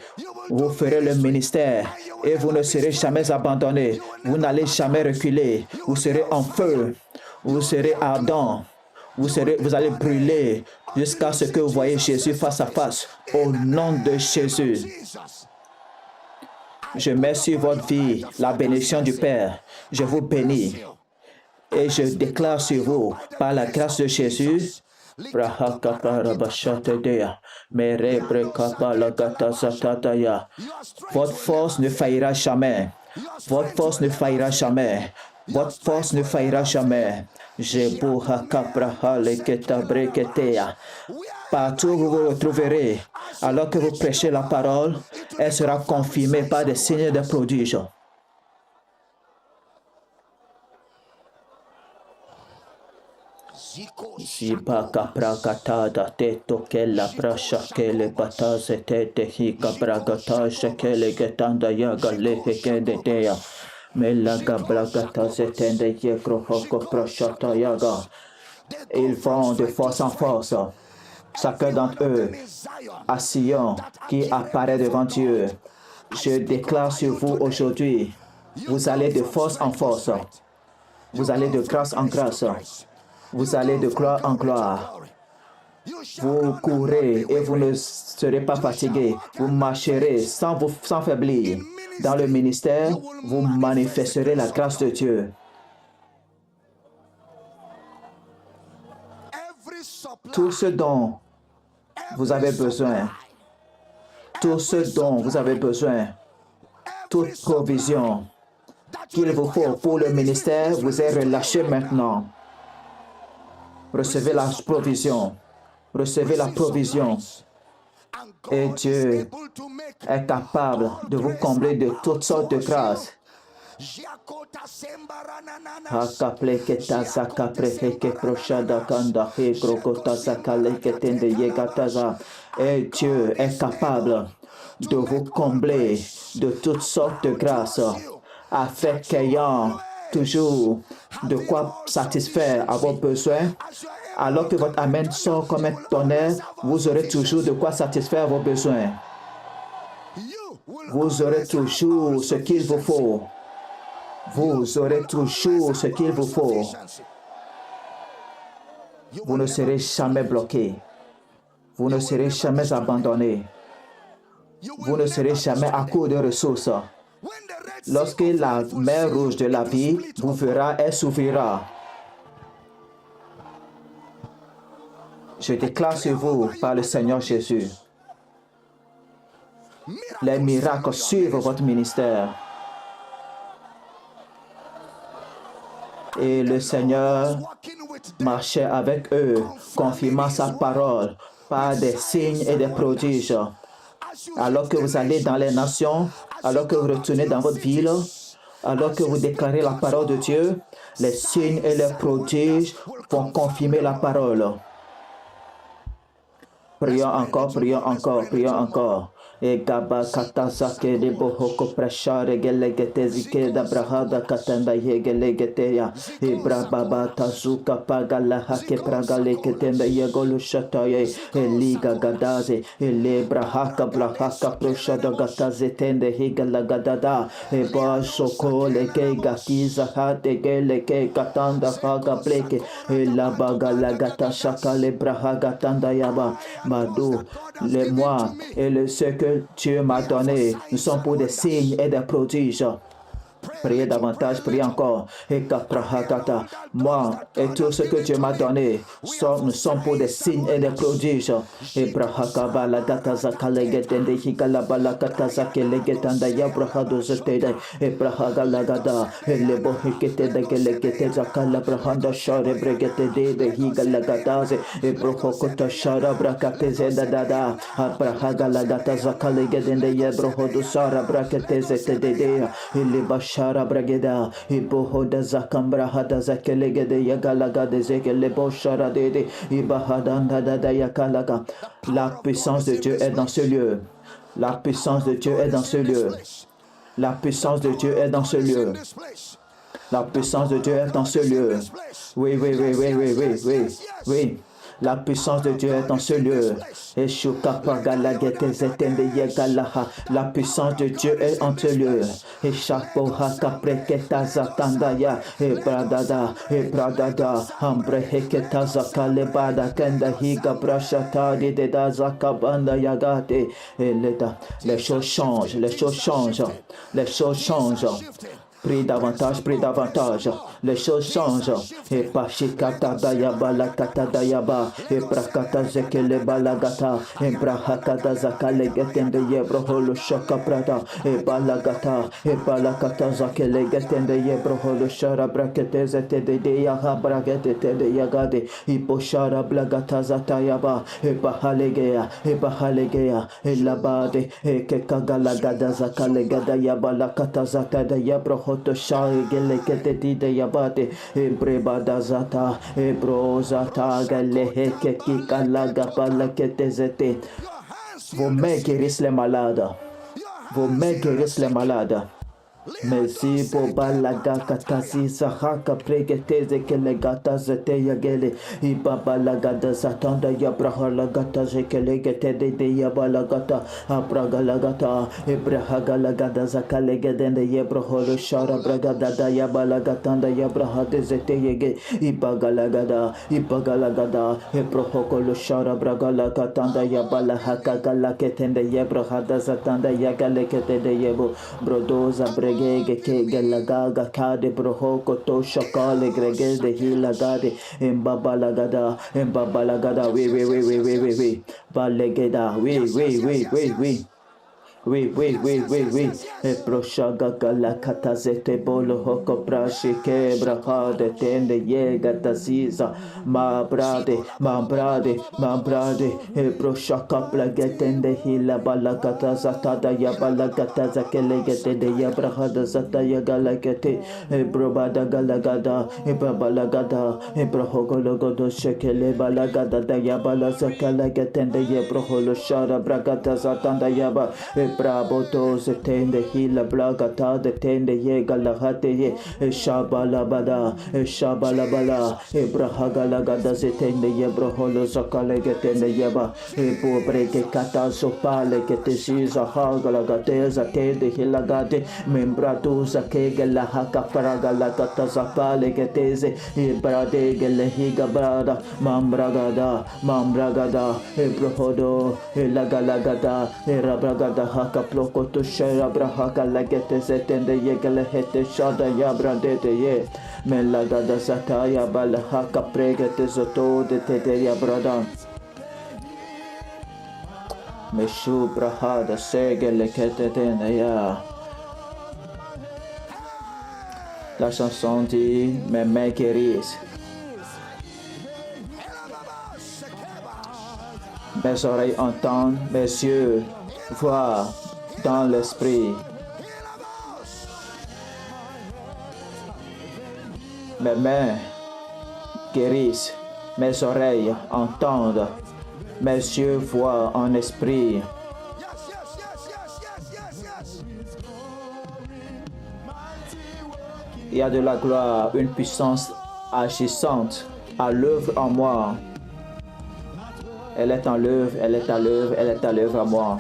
Vous ferez le ministère et vous ne serez jamais abandonnés. Vous n'allez jamais reculer. Vous serez en feu. Vous serez ardent. Vous allez brûler jusqu'à ce que vous voyez Jésus face à face. Au nom de Jésus. Je mets sur votre vie la bénédiction du Père. Je vous bénis. Et je déclare sur vous, par la grâce de Jésus, votre force ne faillira jamais. Votre force ne faillira jamais. Votre force ne faillira jamais. Partout où vous vous retrouverez, alors que vous prêchez la parole, Elle sera confirmée par des signes et des prodiges. Zipa kapra kata da te toke la prasha kele bata se te te hika bragata shekele getanda yaga lehe kende dea. Mela gabragata se tende yekro hoko prashata yaga. Ils vont de force en force. Chacun d'entre eux, à Sion, qui apparaît devant Dieu. Je déclare sur vous aujourd'hui, vous allez de force en force. Vous allez de grâce en grâce. Vous allez de gloire en gloire. Vous courez et vous ne serez pas fatigué. Vous marcherez sans faiblir. Dans le ministère, vous manifesterez la grâce de Dieu. Tout ce dont vous avez besoin, tout ce dont vous avez besoin, toute provision qu'il vous faut pour le ministère vous est relâchée maintenant. Recevez la provision. Recevez la provision. Et Dieu est capable de vous combler de toutes sortes de grâces. Et Dieu est capable de vous combler de toutes sortes de grâces, afin qu'ayant toujours de quoi satisfaire à vos besoins, alors que votre Amen sort comme un tonnerre, vous aurez toujours de quoi satisfaire vos besoins. Vous aurez toujours ce qu'il vous faut. Vous aurez toujours ce qu'il vous faut. Vous ne serez jamais bloqué. Vous ne serez jamais abandonné. Vous ne serez jamais à court de ressources. Lorsque la mer rouge de la vie vous verra, elle s'ouvrira. Je déclare sur vous par le Seigneur Jésus. Les miracles suivent votre ministère. Et le Seigneur marchait avec eux, confirmant sa parole par des signes et des prodiges. Alors que vous allez dans les nations, alors que vous retournez dans votre ville, alors que vous déclarez la parole de Dieu, les signes et les prodiges vont confirmer la parole. Prions encore, prions encore, prions encore. E gaba katasa ke de bohoko prashare gelegete zike da brahada katanda yegelegeteya. E brababa tazuka pagala hake pragale ketenda yegolu shataye. E liga gadaze. E le brahaka brahaka proshada gataze tende higala gadada. E ba soko leke gatiza hate gele ke katanda haga bleke. E la bagala gata shaka le brahaga tanda yaba. Madou, les mois et le ce que Dieu m'a donné, nous sommes pour des signes et des prodiges. Priez davantage, priez encore. Moi et tout ce que Dieu m'a donné, nous sommes pour des signes et des prodiges. Et brahakaba la gata zakalegetende hikalaba la gata zakelegetanda ya brahado zetede. Et brahagalagada. Et le bohikete de gelegete zakala brahanda share bregete de higalagadaze. Et brohokota shara brakate zedada. Abrahagalagata zakalegetende ya brohodo sara brakete zetede. Et le bashara brageda. Et bohoda zakambra hada zakelegede yagalagade zekele boshara dede. La puissance de Dieu est dans ce lieu. La puissance de Dieu est dans ce lieu. La puissance de Dieu est dans ce lieu. La puissance de Dieu est dans ce lieu. Oui, oui, oui, oui, oui, oui, oui, oui. La puissance de Dieu est dans ce lieu. La puissance de Dieu est en ce lieu. Et bradada, et bradada, ambre heketa zakale bada kenda higa brashata di deda zakabanda yagate. Et les choses changent, les choses changent, les choses changent. Prie davantage, prie davantage. Les choses changent. Et pashikata dayaba la kata dayaba. Et prakata zekele balagata. Et brahakata zakale getende yebroholo shaka prada. Et balagata. Et balakata zakele getende yebroholo shara brakete zete de yaha bragete de yagade. Et poshara blagata zatayaba. Et bahalegea. Et bahalegea. Et labade. Et kekagalagada zakale gada yaba la kata zata de yebroholo shai gele kete de yabate. Et brebada zata. Et brozata gale heke kikalaga balakete zete. Vos mains guérissent les malades. Vos mains guérissent les malades. Merci pour balaga katasi sahaka pregeteze kele gata zete yagele ibaba lagada satanda yabraha lagata jekele gete de yabalagata abraga lagata ibrahaga lagada zakale gedende yebraholo shara bragada da yabalagatanda yabraha de zete yege ibaga lagada ibrahoko lo shara braga lagatanda yabalahaka galaketende yebraha da zatanda yagale kete de yebo brodoza gege ke galagaga kade brohoko to shakale grege de hilagade embabalagada we balegeda we Oui. E proshaga gala katazete bolo hoko prashi kebraha de tende yega taziza ma brade. E proshaka plagetende hila balagata zatada ya balagata zakelegete de yabraha da zata ya galagete. E brobada galagada. E babalagada. E brohogologodo shekele balagada da ya balazakalagetende ye broholo shara bragata zatanda yaba. Braboto se tende hila blagata de tende ye galahate ye shabalabada brahagalagada se tende ye broholo zakale getende yeba pobreke kata sopale que te shiza hagalagate za tende hilagate membratu zake galahaka paragalagata zapale que teze brade gelehiga brada mambragada brohodo lagalagada rabragada haka ploko to shara brahaka lagete zetende yegale hete shada yabrandete ye melagada zataya balahaka pregete zoto de tete yabrada meshu brahada segele kete ya. La chanson dit mes mains guérissent, mes oreilles entendent, mes yeux voient dans l'esprit. Mes mains guérissent, mes oreilles entendent, mes yeux voient en esprit. Il y a de la gloire, une puissance agissante à l'œuvre en moi. Elle est en l'œuvre, elle est à l'œuvre en moi.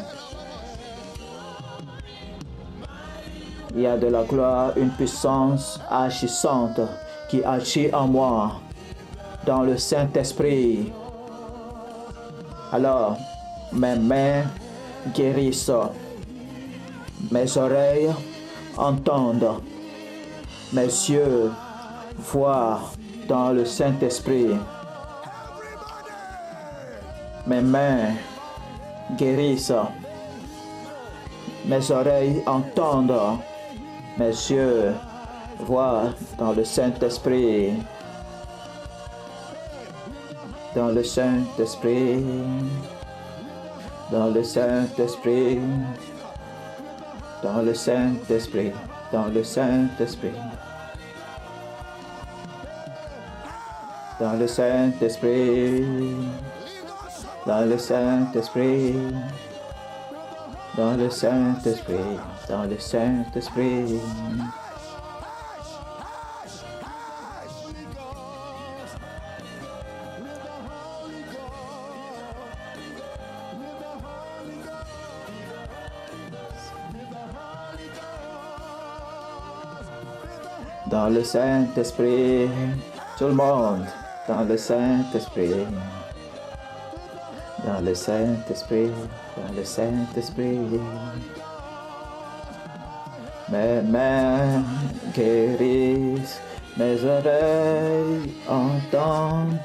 Il y a de la gloire, une puissance agissante qui agit en moi, dans le Saint-Esprit. Alors, mes mains guérissent, mes oreilles entendent, mes yeux voient dans le Saint-Esprit. Mes mains guérissent, mes oreilles entendent, mes yeux voient dans le Saint-Esprit. Dans le Saint-Esprit. Dans le Saint-Esprit. Dans le Saint-Esprit. Dans le Saint-Esprit. Dans le Saint-Esprit. Dans le Saint-Esprit. Dans le Saint-Esprit. Dans le Saint-Esprit. Dans le Saint-Esprit, tout le monde, dans le Saint-Esprit, dans le Saint-Esprit, dans le Saint-Esprit, Mes mains guérissent, mes oreilles entendent,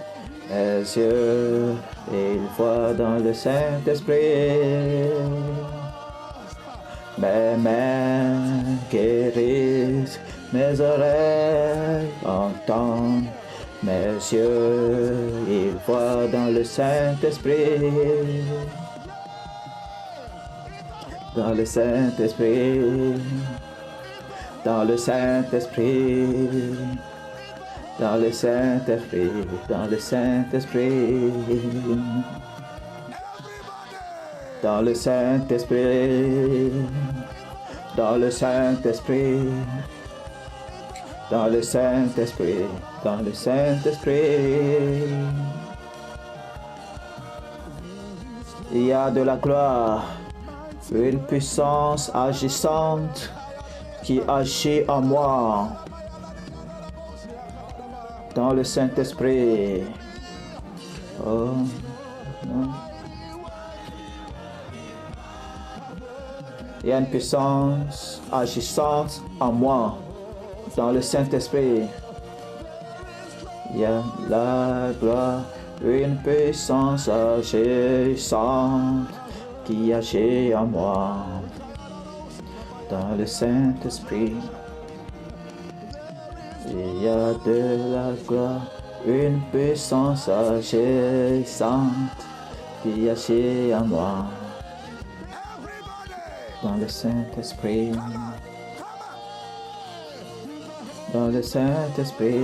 mes yeux, ils voient dans le Saint-Esprit. Mes mains guérissent, mes oreilles entendent, mes yeux, ils voient dans le Saint-Esprit. Dans le Saint-Esprit. Dans le Saint-Esprit. Dans le Saint-Esprit. Dans le Saint-Esprit. Dans le Saint-Esprit. Dans le Saint-Esprit. Dans le Saint-Esprit. Dans le Saint-Esprit. Il y a de la gloire, une puissance agissante qui agit en moi. Dans le Saint-Esprit. Oh, non. Il y a une puissance agissante en moi. Dans le Saint-Esprit. Il y a la gloire, une puissance agissante qui agit en moi. Dans le Saint-Esprit. Il y a de la gloire, une puissance agissante qui agit en moi. Dans le Saint-Esprit. Dans le Saint-Esprit.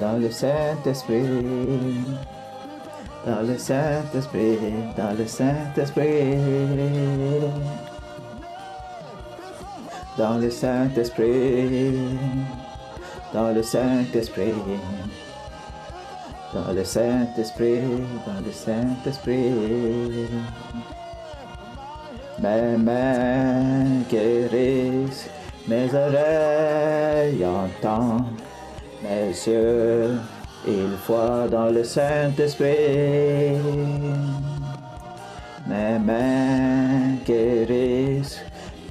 Dans le Saint-Esprit. Dans le Saint-Esprit. Dans le Saint-Esprit. Dans le Saint-Esprit. Dans le Saint-Esprit. Dans le Saint-Esprit. Dans le Saint-Esprit. Mes mains guérissent, mes oreilles entendent, mes yeux, ils voient dans le Saint-Esprit. Mes mains guérissent,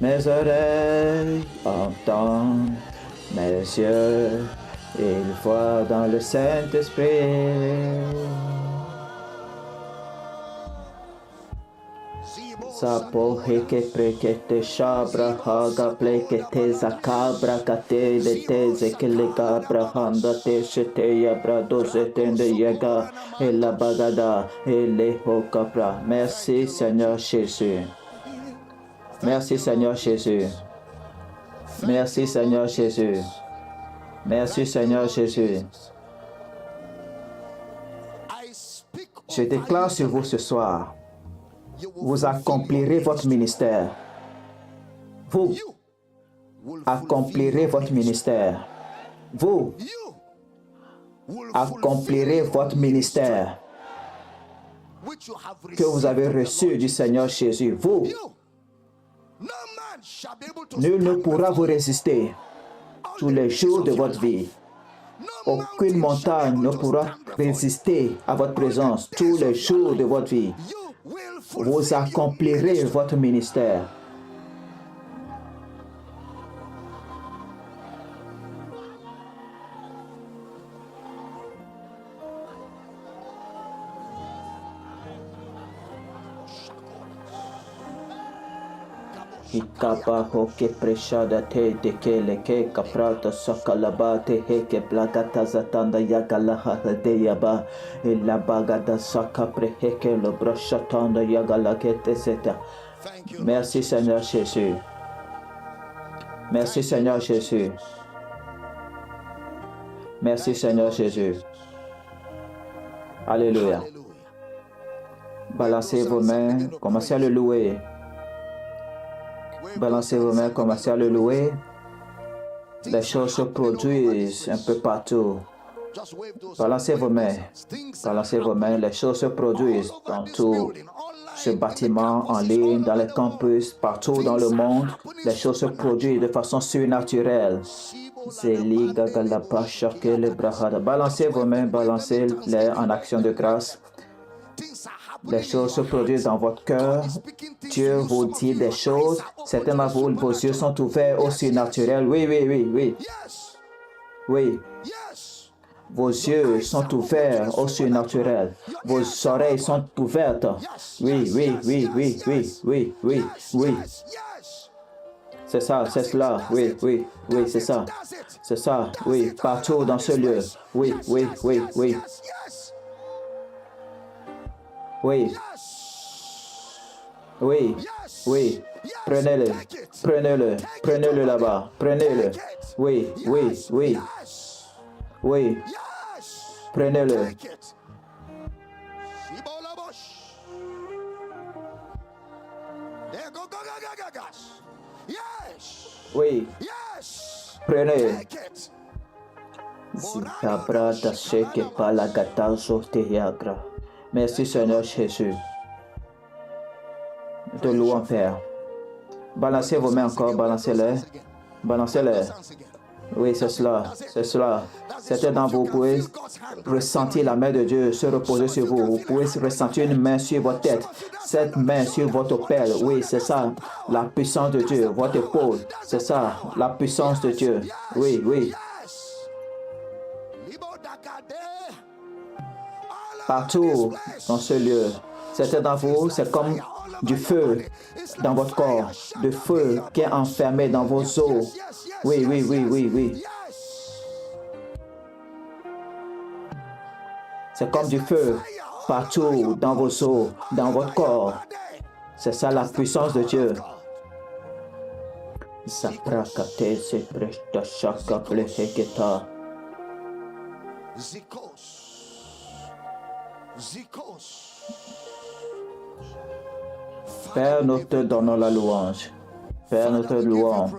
mes oreilles entendent, mes yeux, ils voient dans le Saint-Esprit. Sapo heke prekete shabra haga plekete zakabra kate de teze kelega brahanda te shete yabra doze tende yega et la bagada et les hokapra. Merci Seigneur Jésus. Merci Seigneur Jésus. Merci Seigneur Jésus. Merci Seigneur Jésus. Je déclare sur vous ce soir. Vous accomplirez votre ministère. Vous accomplirez votre ministère. Vous accomplirez votre ministère que vous avez reçu du Seigneur Jésus. Vous, nul ne pourra vous résister tous les jours de votre vie. Aucune montagne ne pourra résister à votre présence tous les jours de votre vie. Vous accomplirez votre ministère. Ikapa hoke preshada te dekele ke kaprata sakalabate heke blagata zatanda yagalaha deyaba illa bagada sakapre heke lo broshatanda yagalakete seta. Merci Seigneur Jésus. Merci Seigneur Jésus. Merci Seigneur Jésus. Alléluia. Balancez vos mains, commencez à le louer. Balancez vos mains, commencez à le louer. Les choses se produisent un peu partout. Balancez vos mains. Balancez vos mains. Les choses se produisent dans tout ce bâtiment, en ligne, dans les campus, partout dans le monde. Les choses se produisent de façon surnaturelle. Balancez vos mains, balancez-les en action de grâce. Les choses se produisent dans votre cœur. Dieu vous dit des choses. Certains d'entre vous, vos yeux sont ouverts au surnaturel. Oui, oui, oui, oui. Oui. Vos yeux sont ouverts au surnaturel. Vos oreilles sont ouvertes. Oui, oui, oui, oui, oui, oui, oui, oui. C'est ça, c'est cela. Oui, oui, oui, c'est ça. C'est ça, oui, partout dans ce lieu. Oui, oui, oui, oui. Oui. Oui, oui. Prenez-le, prenez-le, prenez-le là-bas, prenez-le. Oui, oui, oui. Oui. Prenez-le. Oui. Prenez. Merci Seigneur Jésus. Nous te louons Père. Balancez vos mains encore, balancez-les. Balancez-les. Oui, c'est cela, c'est cela. Certains d'entre vous pouvez ressentir la main de Dieu se reposer sur vous. Vous pouvez ressentir une main sur votre tête. Cette main sur votre pelle. Oui, c'est ça, la puissance de Dieu. Votre épaule, c'est ça, la puissance de Dieu. Oui, oui. Partout dans ce lieu, certains d'entre vous, c'est comme du feu dans votre corps, du feu qui est enfermé dans vos os. Oui, oui, oui, oui, oui. C'est comme du feu partout dans vos os, dans votre corps. C'est ça la puissance de Dieu. Père, nous te donnons la louange. Père, nous te louons.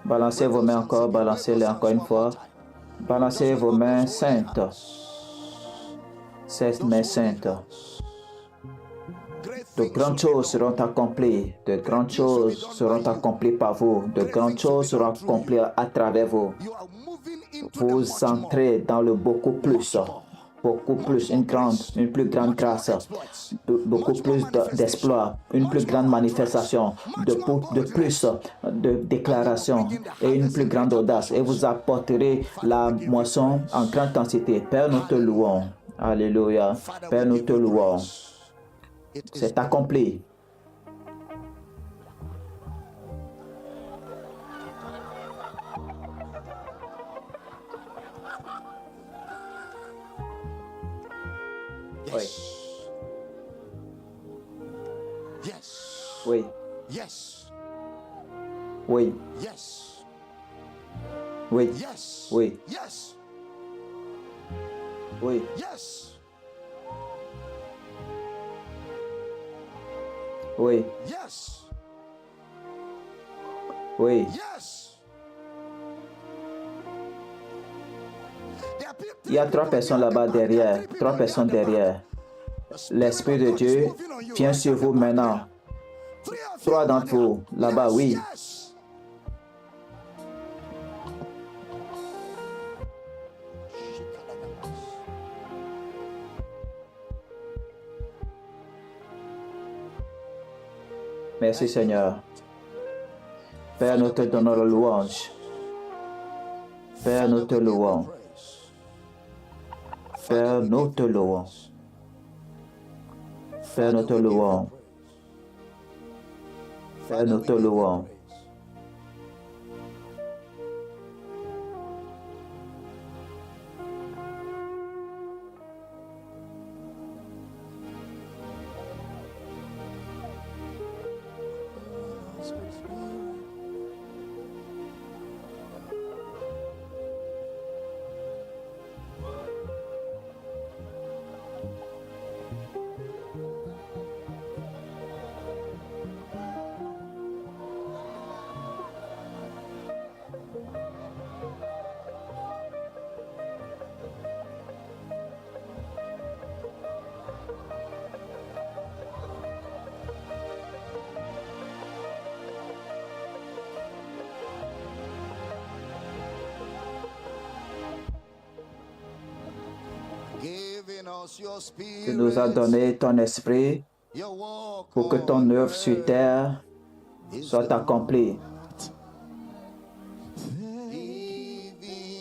Balancez vos mains encore, balancez-les encore une fois. Balancez vos mains saintes. Ces mains saintes. De grandes choses seront accomplies. De grandes choses seront accomplies par vous. De grandes choses seront accomplies à travers vous. Vous entrez dans le beaucoup plus. Beaucoup plus, une plus grande grâce, beaucoup plus d'exploits, une plus grande manifestation, de plus de déclarations et une plus grande audace. Et vous apporterez la moisson en grande quantité. Père, nous te louons. Alléluia. Père, nous te louons. C'est accompli. Oui. Oui. Oui. Oui. Oui. Oui. Oui. Oui. Il y a 3 personnes là-bas derrière. 3 personnes derrière. L'Esprit de Dieu vient sur vous maintenant. 3 d'entre vous là-bas, oui. Merci Seigneur. Père, nous te donnons la louange. Père, nous te louons. Père, nous te louons. Père, nous te louons. Père, nous te louons. Tu nous as donné ton esprit pour que ton œuvre sur terre soit accomplie.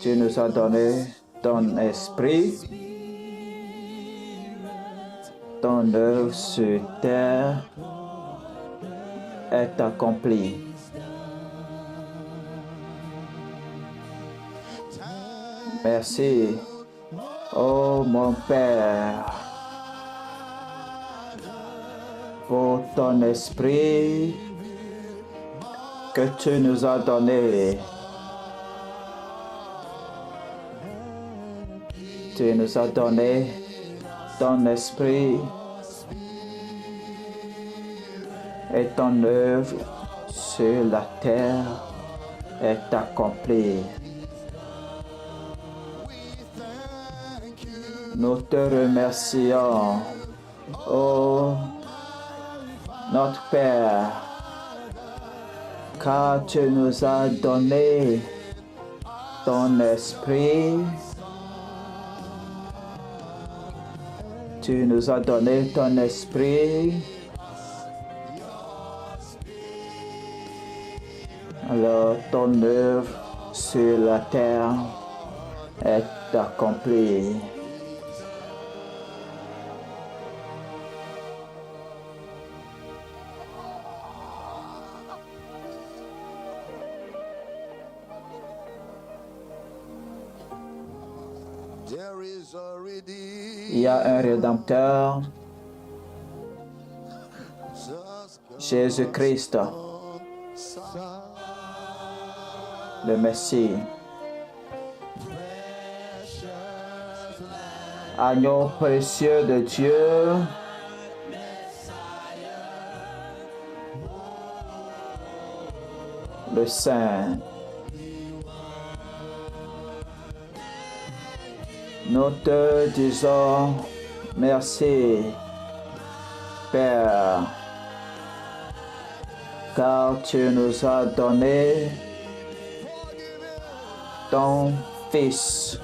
Tu nous as donné ton esprit, ton œuvre sur terre est accomplie. Merci, oh mon Père, pour ton esprit que tu nous as donné. Tu nous as donné ton esprit et ton œuvre sur la terre est accomplie. Nous te remercions, ô notre Père, car tu nous as donné ton esprit. Tu nous as donné ton esprit. Alors ton œuvre sur la terre est accomplie. Il y a un Rédempteur, Jésus-Christ, le Messie. Agneau précieux de Dieu, le Saint. Nous te disons merci, Père, car tu nous as donné ton Fils.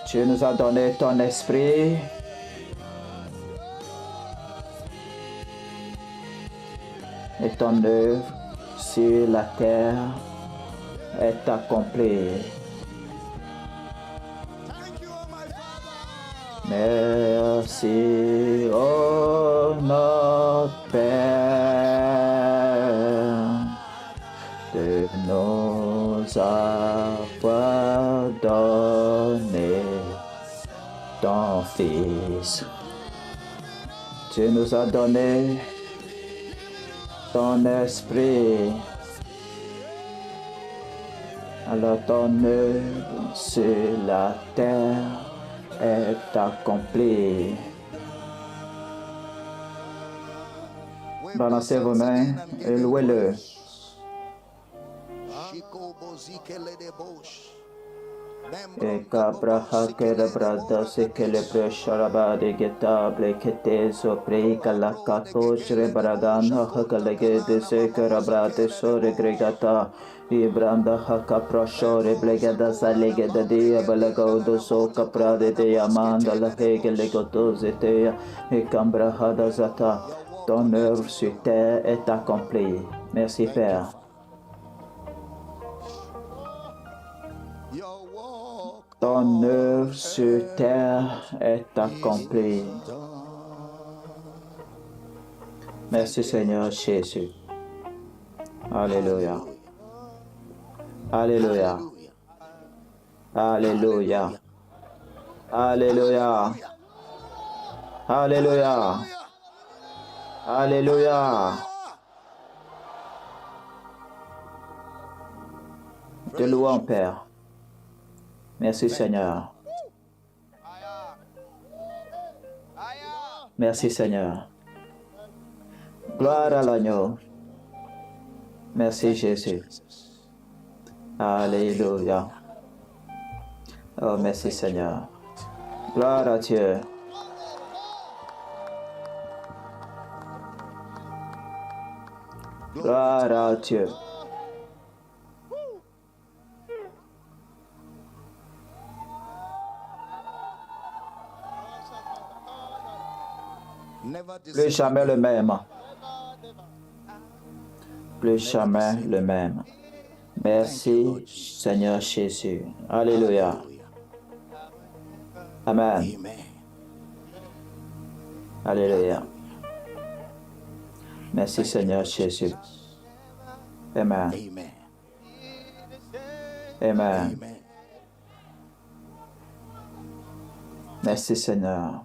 Tu nous as donné ton esprit. Et ton œuvre sur la terre est accomplie. Merci, oh notre Père, de nous avoir donné ton Fils. Tu nous as donné ton esprit. Alors ton œuvre sur la terre est accomplie. Balancez vos mains et louez-le. Et cabraha que le brada se que le presharaba de getable que te sopri calakato shrebradan hakalege de se que rabrate sore gregata ibranda hakaprashore blegada salige de dia balago do so capra de amanda la hege legotozete et cambrahada zata. Ton œuvre sur terre est accomplie. Merci Père. Ton œuvre sur terre est accomplie. Merci Seigneur Jésus. Alléluia. Alléluia. Alléluia. Alléluia. Alléluia. Alléluia. Te louons, Père. Merci Seigneur. Merci Seigneur. Gloire à l'agneau. Merci Jésus. Alléluia. Oh, merci Seigneur. Gloire à Dieu. Gloire à Dieu. Plus jamais le même. Plus jamais le même. Merci, Seigneur Jésus. Alléluia. Amen. Alléluia. Merci, Seigneur Jésus. Amen. Amen. Merci, Seigneur.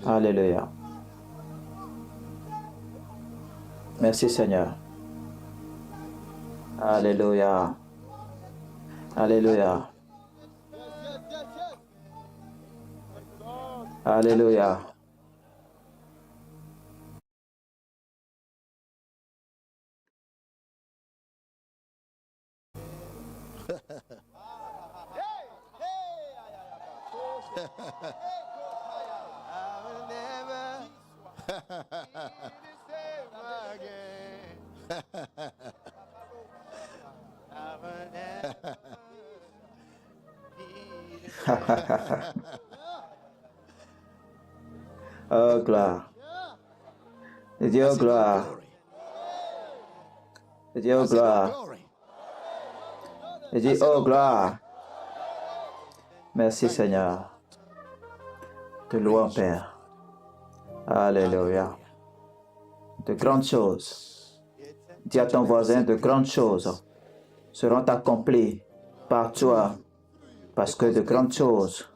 Alléluia. Merci, Seigneur. Alléluia. Alléluia. Alléluia. Oh, gloire. Dieu, gloire. Dieu, gloire. Je dis, oh, gloire. Merci, Seigneur. Te louons, Père. Alléluia. De grandes choses. Dis à ton voisin, de grandes choses seront accomplies par toi, parce que de grandes choses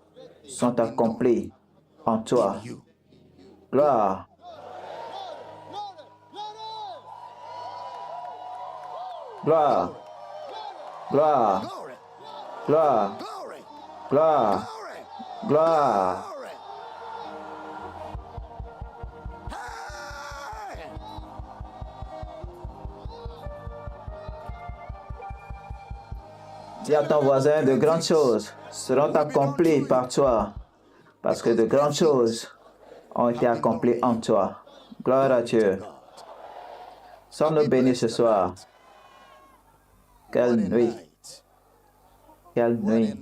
sont accomplies en toi. Gloire. Gloire. Gloire. Gloire. Gloire. Gloire. Dis à ton voisin, de grandes choses seront accomplies par toi, parce que de grandes choses ont été accomplies en toi. Gloire à Dieu. Sommes-nous bénis ce soir? Quelle nuit. Quelle nuit.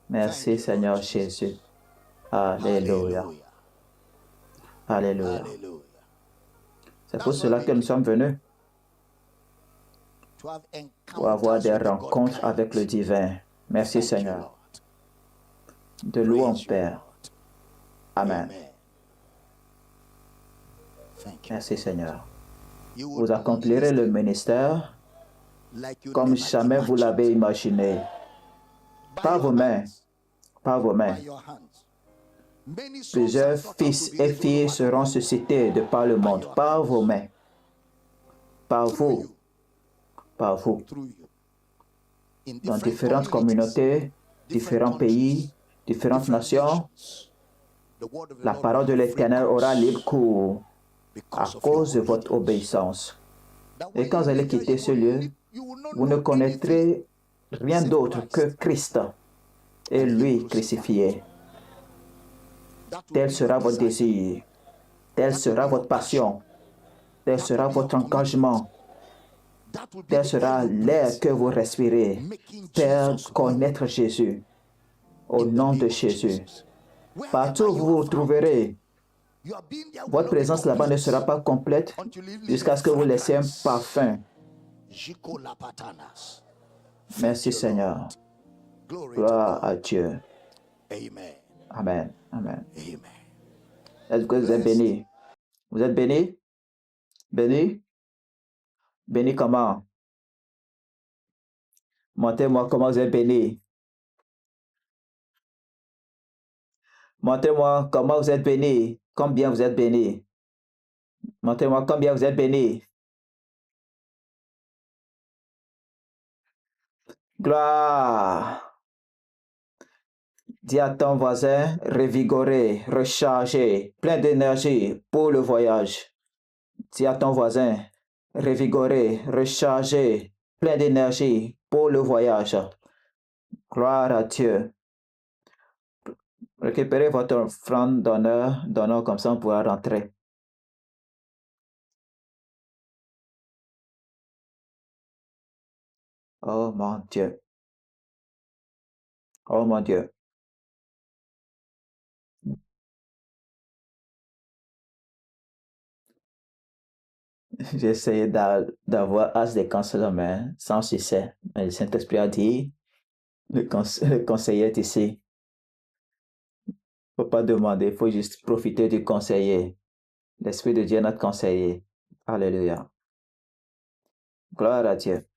Merci Seigneur Jésus. Alléluia. Alléluia. C'est pour cela que nous sommes venus, pour avoir des rencontres avec le divin. Merci Seigneur. De louons Père. Amen. Merci Seigneur. Vous accomplirez le ministère comme jamais vous l'avez imaginé. Par vos mains. Par vos mains. Plusieurs fils et filles seront suscités de par le monde. Par vos mains. Par vous. Par vous. Dans différentes communautés, différents pays, différentes nations, la parole de l'Éternel aura libre cours à cause de votre obéissance. Et quand vous allez quitter ce lieu, vous ne connaîtrez rien d'autre que Christ et lui crucifié. Tel sera votre désir, telle sera votre passion, tel sera votre engagement, tel sera l'air que vous respirez, faire connaître Jésus, au nom de Jésus. Partout où vous vous trouverez, votre présence là-bas ne sera pas complète jusqu'à ce que vous laissiez un parfum. Merci Seigneur. Gloire à Dieu. Amen. Amen. Est-ce que vous êtes bénis? Vous êtes bénis? Bénis? Bénis comment? Montrez-moi comment vous êtes bénis. Montrez-moi comment vous êtes bénis. Combien vous êtes bénis. Montrez-moi combien vous êtes bénis. Gloire. Dis à ton voisin, revigoré, rechargé, plein d'énergie pour le voyage. Dis à ton voisin, revigoré, rechargé, plein d'énergie pour le voyage. Gloire à Dieu. Récupérez votre offrande d'honneur, comme ça on pourra rentrer. Oh mon Dieu. Oh mon Dieu. J'ai essayé d'avoir as des conseils mais sans succès. Mais le Saint-Esprit a dit, le conseiller est ici. Faut pas demander, faut juste profiter du conseiller. L'Esprit de Dieu est notre conseiller. Alléluia. Gloire à Dieu.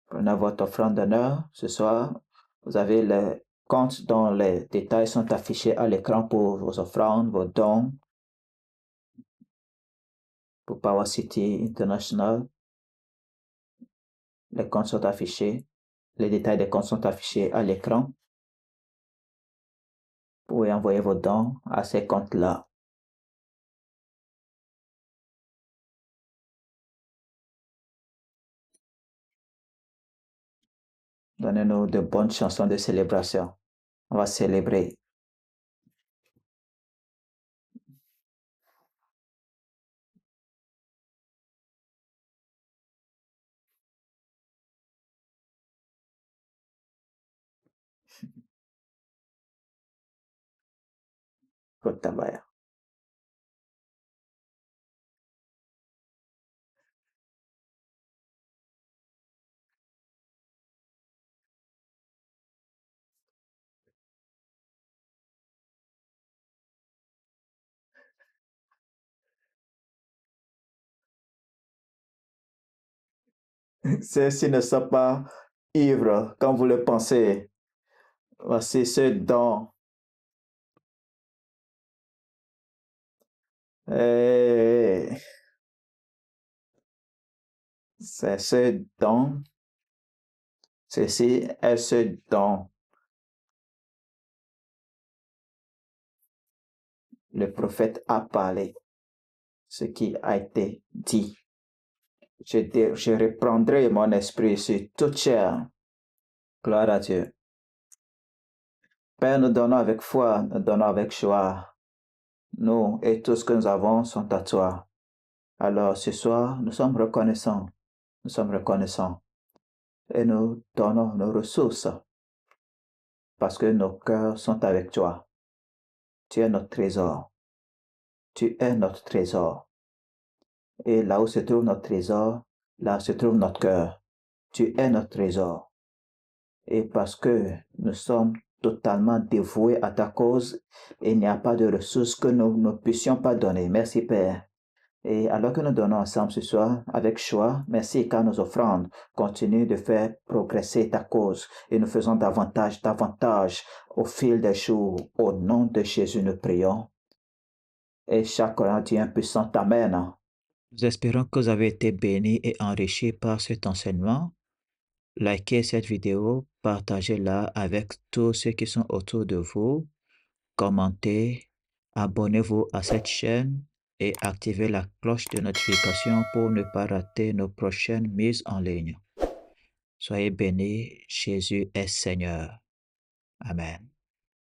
Prenez votre offrande d'honneur ce soir. Vous avez les comptes dont les détails sont affichés à l'écran pour vos offrandes, vos dons, pour Power City International. Les comptes sont affichés. Les détails des comptes sont affichés à l'écran. Vous pouvez envoyer vos dons à ces comptes-là. Donnez-nous de bonnes chansons de célébration. On va célébrer. Kotabaya. Ceux-ci ne sont pas ivres quand vous le pensez. Voici ce don. Et c'est ce don. Ceci est ce don. Le prophète a parlé. Ce qui a été dit. Je reprendrai mon esprit sur toute chair. Gloire à Dieu. Père, nous donnons avec foi, nous donnons avec joie. Nous et tout ce que nous avons sont à toi. Alors ce soir, nous sommes reconnaissants. Nous sommes reconnaissants. Et nous donnons nos ressources parce que nos cœurs sont avec toi. Tu es notre trésor. Tu es notre trésor. Et là où se trouve notre trésor, là se trouve notre cœur. Tu es notre trésor. Et parce que nous sommes totalement dévoués à ta cause, il n'y a pas de ressources que nous ne puissions pas donner. Merci Père. Et alors que nous donnons ensemble ce soir avec joie, merci car nos offrandes continuent de faire progresser ta cause et nous faisons davantage au fil des jours. Au nom de Jésus, nous prions. Et chaque Corinthien puissant, Amen. Nous espérons que vous avez été bénis et enrichis par cet enseignement. Likez cette vidéo, partagez-la avec tous ceux qui sont autour de vous, commentez, abonnez-vous à cette chaîne et activez la cloche de notification pour ne pas rater nos prochaines mises en ligne. Soyez bénis, Jésus est Seigneur. Amen.